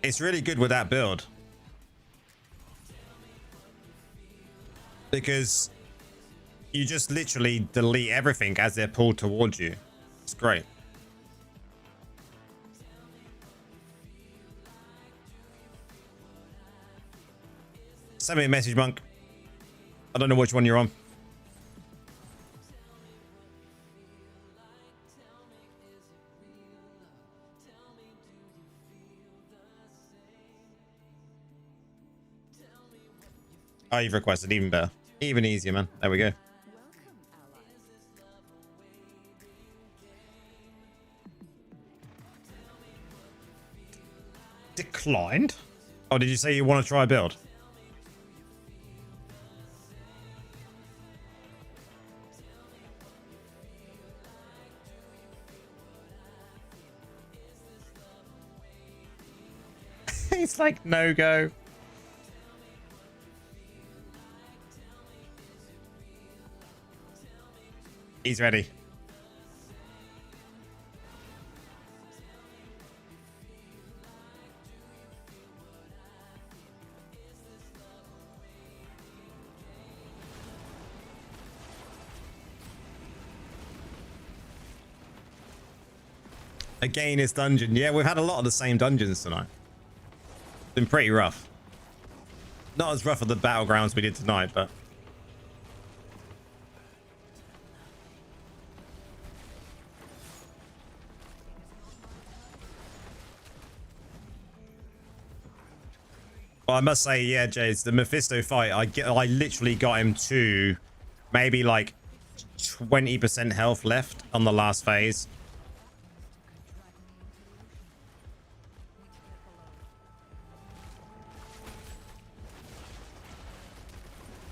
It's really good with that build. Because You just literally delete everything as they're pulled towards you. It's great. Send me a message, Monk. I don't know which one you're on. Oh, you've requested. Even better. Even easier, man. There we go. Declined? Oh, did you say you want to try a build? It's like no go. He's ready. Again, it's dungeon. Yeah, we've had a lot of the same dungeons tonight. Been pretty rough. Not as rough as the battlegrounds we did tonight, but well, I must say, yeah, Jays, the Mephisto fight, I literally got him to maybe like 20% health left on the last phase.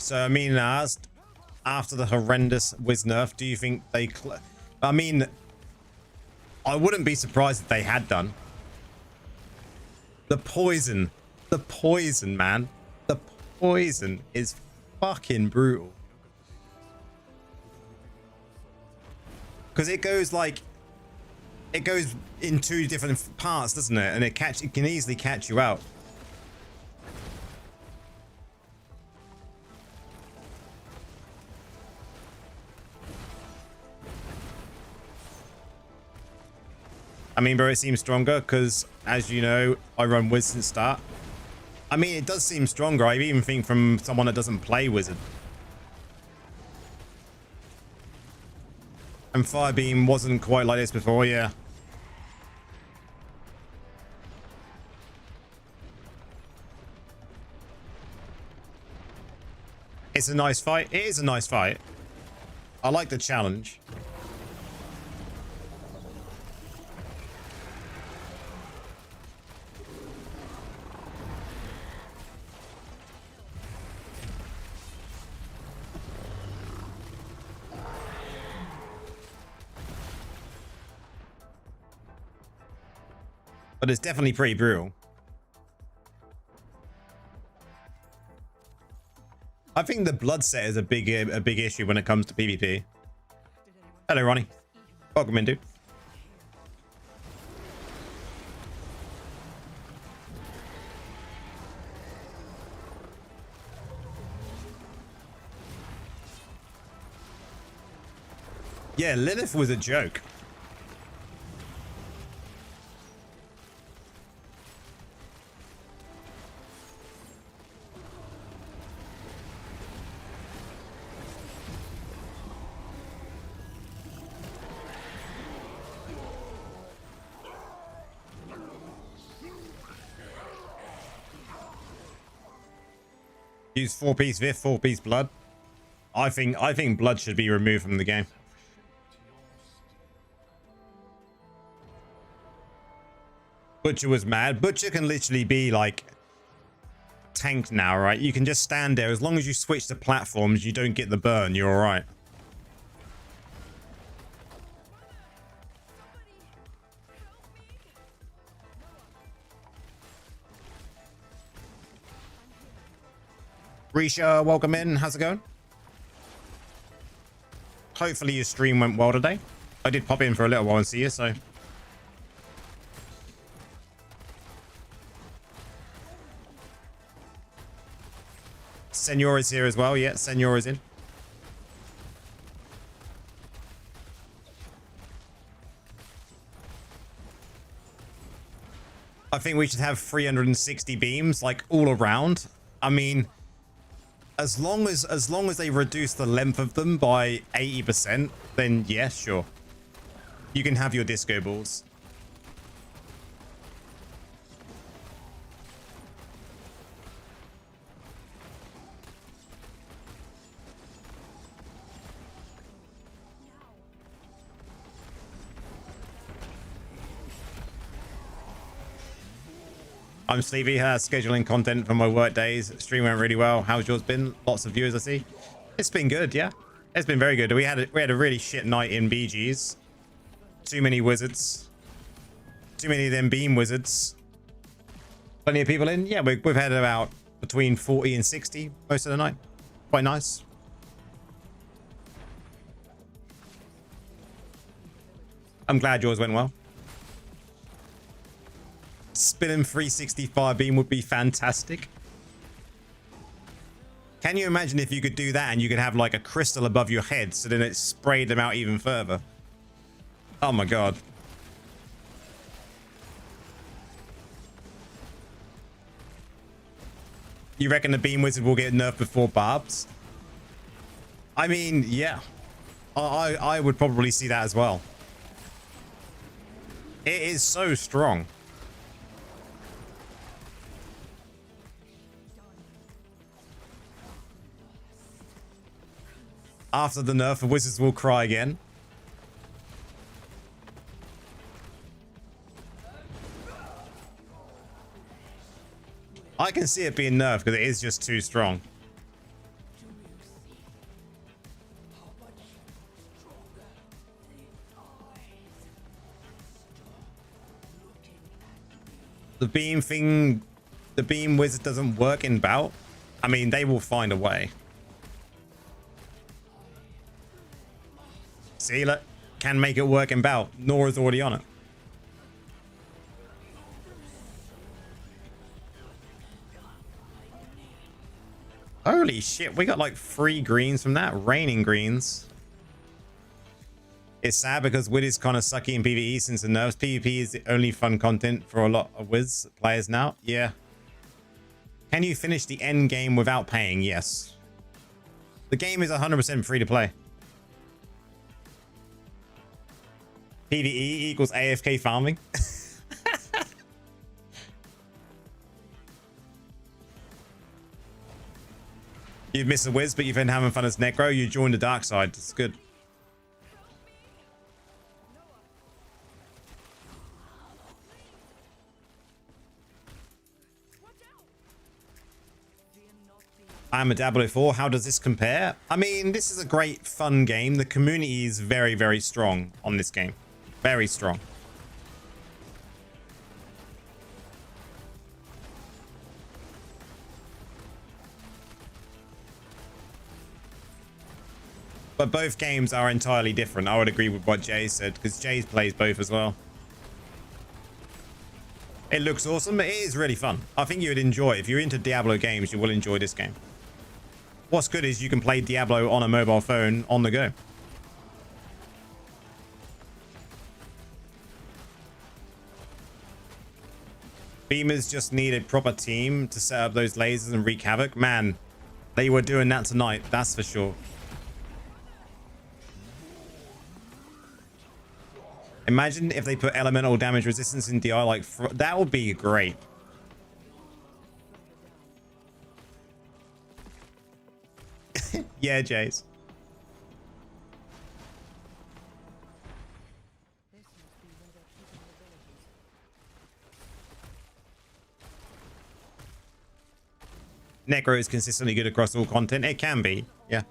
So, I mean, asked after the horrendous Wiz nerf, do you think they... I mean, I wouldn't be surprised if they had done. The poison, man. The poison is fucking brutal. Because it goes like... It goes in two different parts, doesn't it? And it can easily catch you out. I mean, bro, it seems stronger because, as you know, I run Wizard start. I mean, it does seem stronger. I even think from someone that doesn't play Wizard. And Firebeam wasn't quite like this before, yeah. It's a nice fight. It is a nice fight. I like the challenge. But it's definitely pretty brutal. I think the blood set is a big issue when it comes to PvP. Hello, Ronnie. Welcome in, dude. Yeah, Lilith was a joke. Use 4-piece Viv, 4-piece blood. I think blood should be removed from the game. Butcher was mad. Butcher can literally be like tanked now, right? You can just stand there. As long as you switch the platforms, you don't get the burn. You're all right. Risha, welcome in. How's it going? Hopefully your stream went well today. I did pop in for a little while and see you, so... Senor is here as well. Yeah, Senor is in. I think we should have 360 beams like all around. I mean, as long as they reduce the length of them by 80%, then yeah, sure. You can have your disco balls. I'm Stevie, scheduling content for my work days. Stream went really well. How's yours been? Lots of viewers, I see. It's been good, yeah. It's been very good. We had a really shit night in BGs. Too many wizards. Too many of them beam wizards. Plenty of people in. Yeah, we've had about between 40 and 60 most of the night. Quite nice. I'm glad yours went well. Spinning 365 beam would be fantastic. Can you imagine if you could do that and you could have like a crystal above your head so then it sprayed them out even further? Oh my god. You reckon the beam wizard will get nerfed before barbs? I mean, yeah. I would probably see that as well. It is so strong. After the nerf, the wizards will cry again. I can see it being nerfed because it is just too strong. The beam thing, the beam wizard doesn't work in bout. I mean, they will find a way. See, look, can make it work in bout. Nora's already on it. Holy shit, we got like 3 greens from that. Raining greens. It's sad because Wid is kind of sucky in PvE since the nerfs. PvP is the only fun content for a lot of Wiz players now. Yeah. Can you finish the end game without paying? Yes. The game is 100% free to play. PvE equals AFK farming. You've missed a Wiz, but you've been having fun as Necro. You joined the dark side. It's good. I'm a Diablo 4. How does this compare? I mean, this is a great, fun game. The community is very, very strong on this game. Very strong. But both games are entirely different. I would agree with what Jay said, because Jay plays both as well. It looks awesome. It is really fun. I think you would enjoy it. If you're into Diablo games, you will enjoy this game. What's good is you can play Diablo on a mobile phone on the go. Beamers just need a proper team to set up those lasers and wreak havoc. Man, they were doing that tonight. That's for sure. Imagine if they put elemental damage resistance in DI, like, that would be great. Yeah, Jace. Necro is consistently good across all content. It can be, yeah.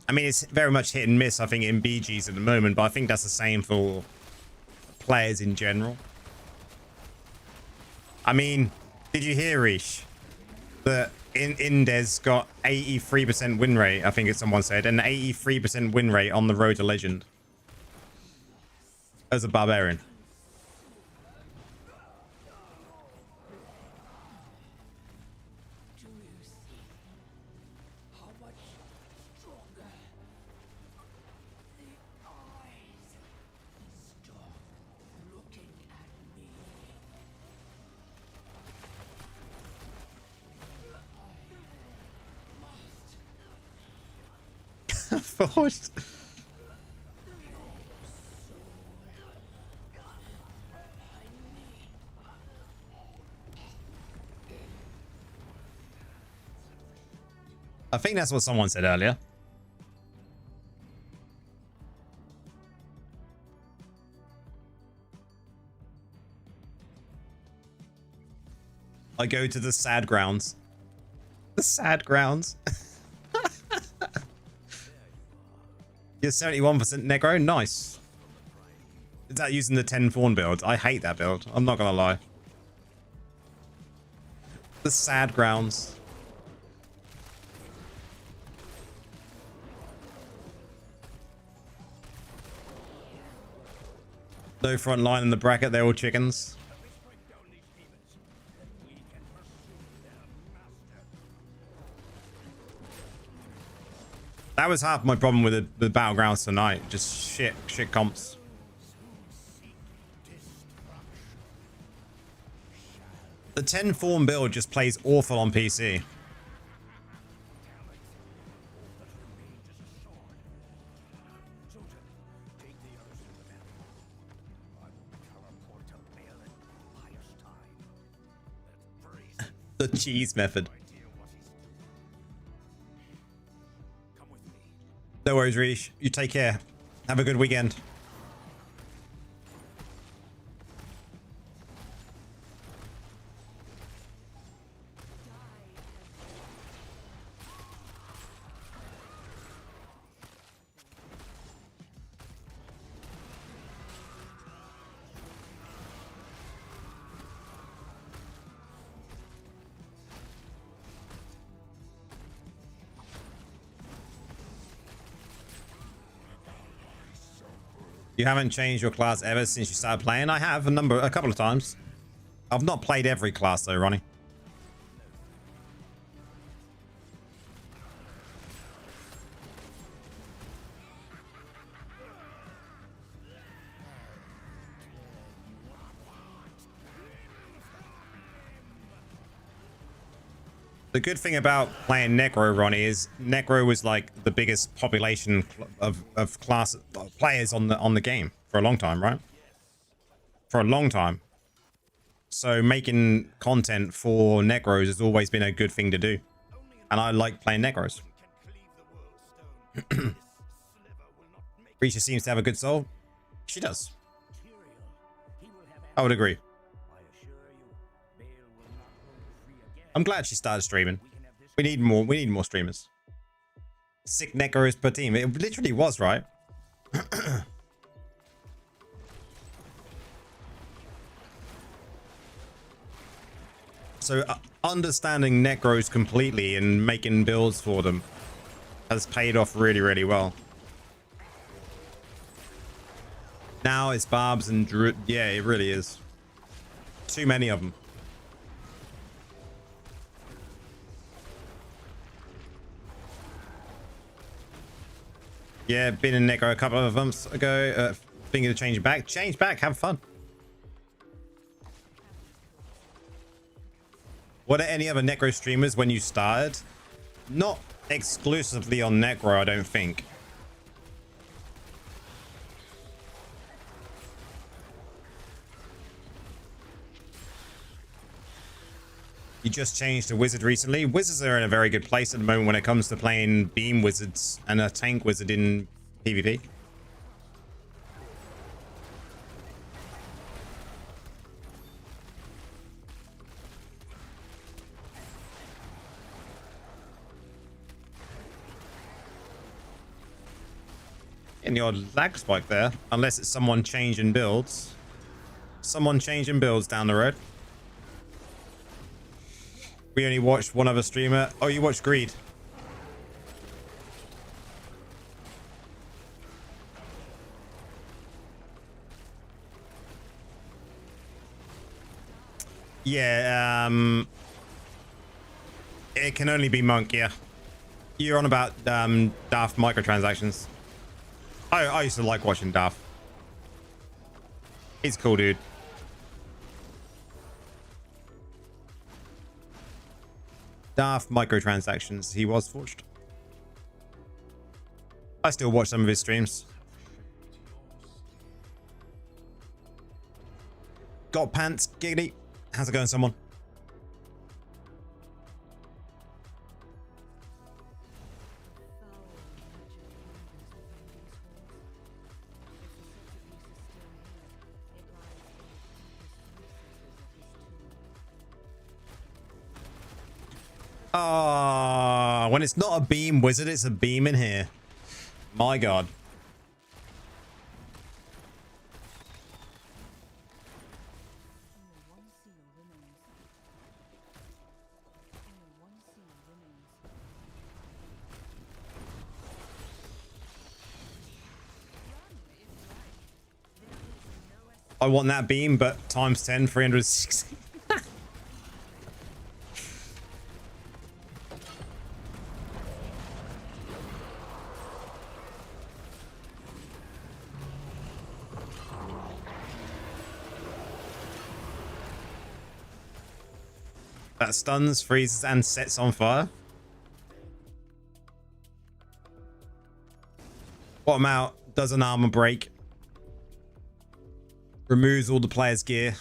I mean, it's very much hit and miss, I think, in BGs at the moment, but I think that's the same for players in general. I mean, did you hear, Rish, that Indez got 83% win rate, I think it's someone said, and 83% win rate on the road to legend as a barbarian. forged. I think that's what someone said earlier. I go to the sad grounds. The sad grounds. You're 71% Negro? Nice. Is that using the 10 Fawn build? I hate that build. I'm not gonna lie. The sad grounds. No front line in the bracket, they're all chickens. That was half my problem with the battlegrounds tonight. Just shit comps. The 10 form build just plays awful on PC. The cheese method. No worries, Rish. You take care. Have a good weekend. You haven't changed your class ever since you started playing? I have a couple of times. I've not played every class though, Ronnie. The good thing about playing Necro, Ronnie, is Necro was like the biggest population of class players on the game for a long time, right? For a long time. So making content for Necros has always been a good thing to do, and I like playing Necros. Risha seems to have a good soul. She does. I would agree. I'm glad she started streaming. We need more streamers. 6 Necros per team. It literally was, right? So understanding Necros completely and making builds for them has paid off really, really well. Now it's Barbs and Drew. Yeah, it really is. Too many of them. Yeah, been in Necro a couple of months ago. Thinking of changing back. Change back, have fun. What are any other Necro streamers when you started? Not exclusively on Necro, I don't think. You just changed to Wizard recently. Wizards are in a very good place at the moment when it comes to playing Beam Wizards and a Tank Wizard in PvP. And the odd lag spike there, unless it's someone changing builds. Someone changing builds down the road. We only watched one other streamer. Oh, you watched Greed. Yeah, it can only be Monk, yeah. You're on about Daft microtransactions. I used to like watching Daft. He's a cool dude. Daft microtransactions. He was forged. I still watch some of his streams. Got pants, giggity. How's it going, someone? Ah, when it's not a beam wizard, it's a beam in here. My God. I want that beam, but times 10, 360. That stuns, freezes, and sets on fire. Bottom out, does an armor break. Removes all the player's gear.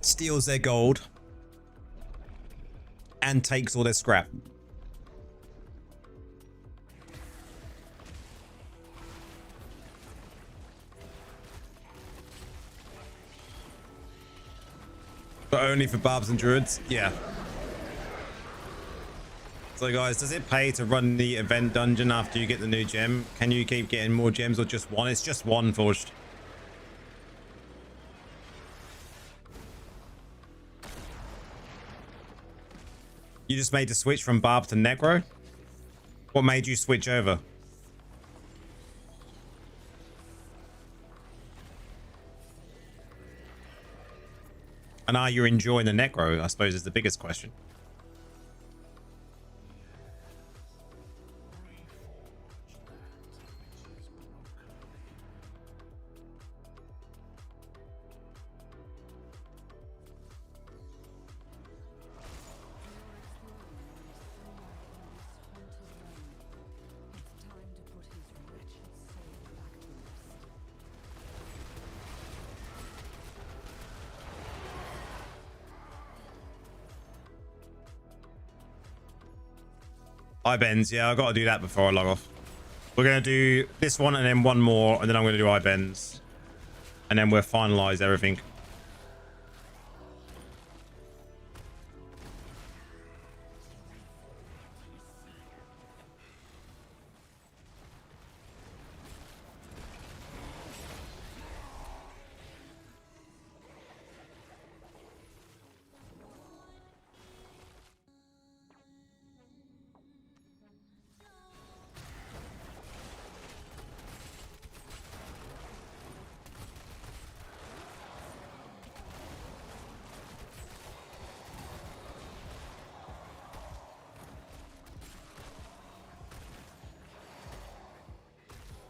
Steals their gold. And takes all their scrap. But only for barbs and druids? Yeah. So guys, does it pay to run the event dungeon after you get the new gem? Can you keep getting more gems or just one? It's just one, Forged. You just made the switch from Barb to Necro? What made you switch over? And are you enjoying the Necro, I suppose, is the biggest question. I-bends, yeah, I've got to do that before I log off. We're going to do this one and then one more, and then I'm going to do I-bends. And then we'll finalize everything.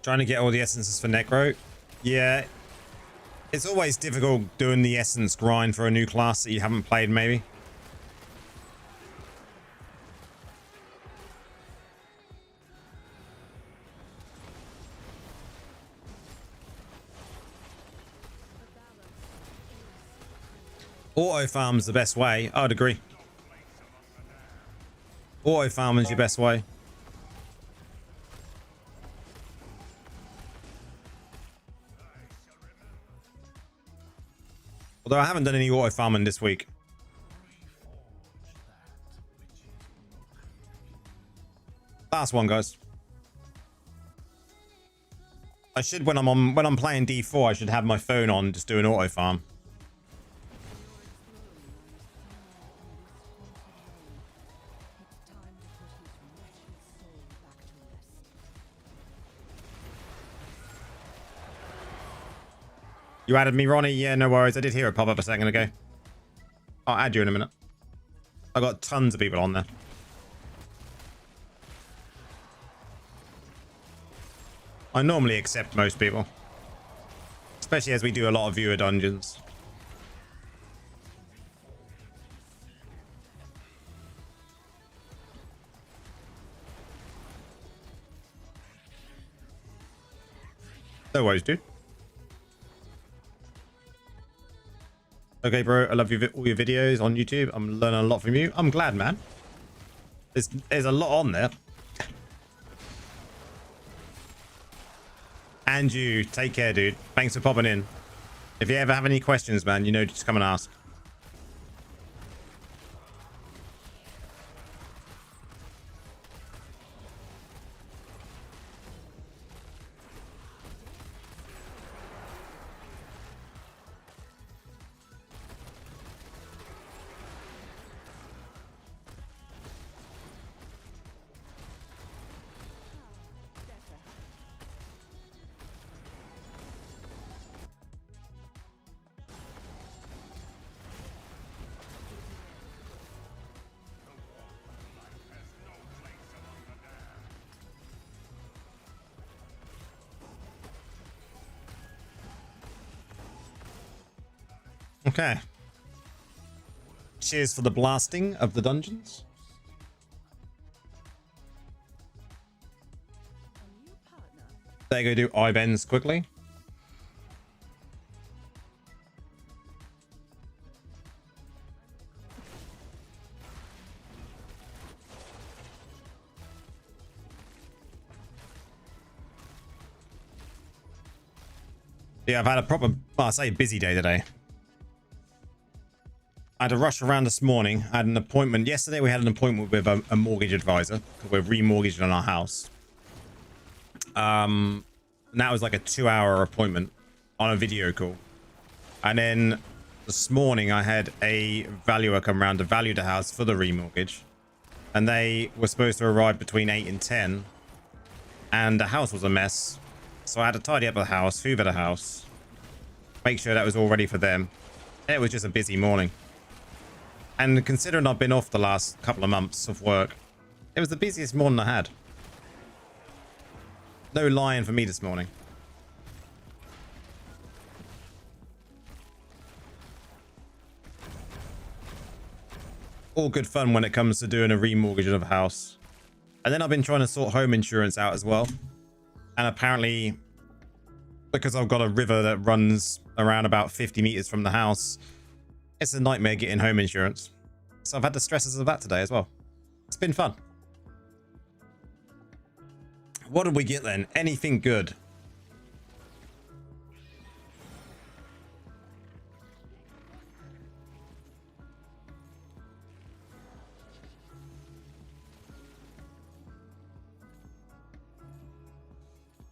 Trying to get all the essences for Necro. Yeah. It's always difficult doing the essence grind for a new class that you haven't played, maybe. Auto farm's the best way. I'd agree. Auto farm is your best way. Although I haven't done any auto farming this week. Last one, guys. I should, when I'm playing D4, I should have my phone on, just do an auto farm. You added me, Ronnie? Yeah, no worries. I did hear it pop up a second ago. I'll add you in a minute. I got tons of people on there. I normally accept most people. Especially as we do a lot of viewer dungeons. No worries, dude. Okay, bro. I love all your videos on YouTube. I'm learning a lot from you. I'm glad, man. There's a lot on there. And you, take care, dude. Thanks for popping in. If you ever have any questions, man, you know, just come and ask. Okay. Cheers for the blasting of the dungeons. There you go, do I-bends quickly. Yeah, I've had a proper, well, I say busy day today. I had to rush around this morning. I had an appointment. Yesterday we had an appointment with a mortgage advisor because we're remortgaging on our house. And that was like a 2-hour appointment on a video call. And then this morning I had a valuer come around to value the house for the remortgage. And they were supposed to arrive between 8 and 10. And the house was a mess. So I had to tidy up the house, hoover the house, make sure that was all ready for them. It was just a busy morning. And considering I've been off the last couple of months of work, it was the busiest morning I had. No lying for me this morning. All good fun when it comes to doing a remortgage of a house. And then I've been trying to sort home insurance out as well. And apparently, because I've got a river that runs around about 50 meters from the house, it's a nightmare getting home insurance. So I've had the stresses of that today as well. It's been fun. What did we get then? Anything good?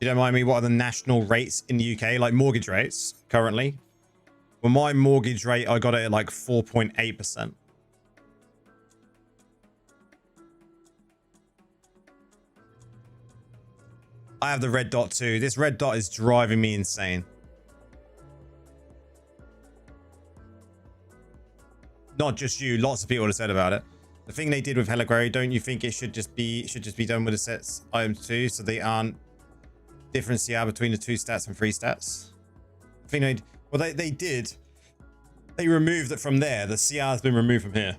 You don't mind me, what are the national rates in the UK? Like mortgage rates currently? Well, my mortgage rate, I got it at like 4.8%. I have the red dot too. This red dot is driving me insane. Not just you, lots of people have said about it. The thing they did with Hello, don't you think it should just be done with the sets items too, so they aren't difference CR between the 2 stats and 3 stats? I think they did. They removed it from there. The CR has been removed from here.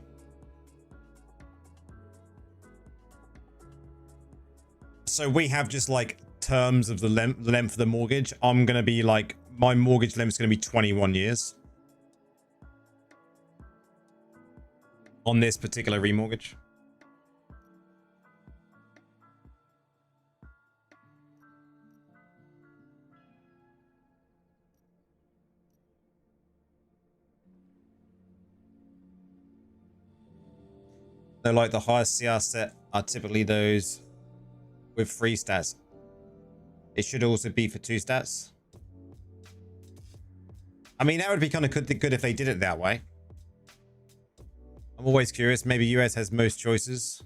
So we have just like terms of the length of the mortgage. I'm going to be like, my mortgage length is going to be 21 years. On this particular remortgage. So like the highest CR set are typically those with 3 stats. It should also be for 2 stats. I mean, that would be kind of good if they did it that way. I'm always curious. Maybe US has most choices.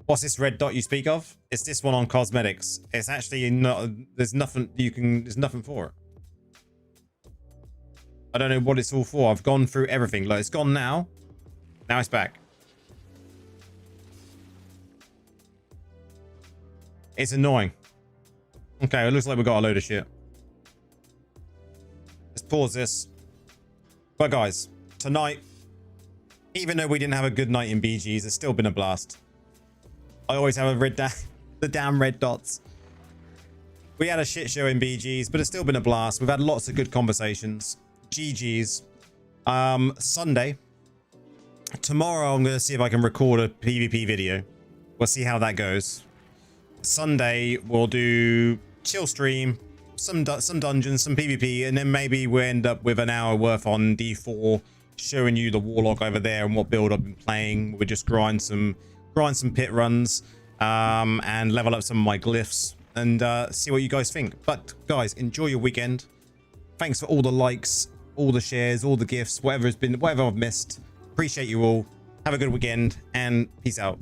What's this red dot you speak of? It's this one on cosmetics. It's actually not, there's nothing for it. I don't know what it's all for. I've gone through everything. Like, it's gone now. Now it's back. It's annoying. Okay, it looks like we got a load of shit. Let's pause this. But guys, tonight, even though we didn't have a good night in BGs, it's still been a blast. I always have a the damn red dots. We had a shit show in BG's, but it's still been a blast. We've had lots of good conversations. GG's. Sunday. Tomorrow, I'm going to see if I can record a PvP video. We'll see how that goes. Sunday, we'll do chill stream, some dungeons, some PvP, and then maybe we'll end up with an hour worth on D4, showing you the Warlock over there and what build I've been playing. We'll just grind some pit runs, and level up some of my glyphs, and see what you guys think. But guys, enjoy your weekend. Thanks for all the likes, all the shares, all the gifts, whatever I've missed. Appreciate you all. Have a good weekend, and peace out.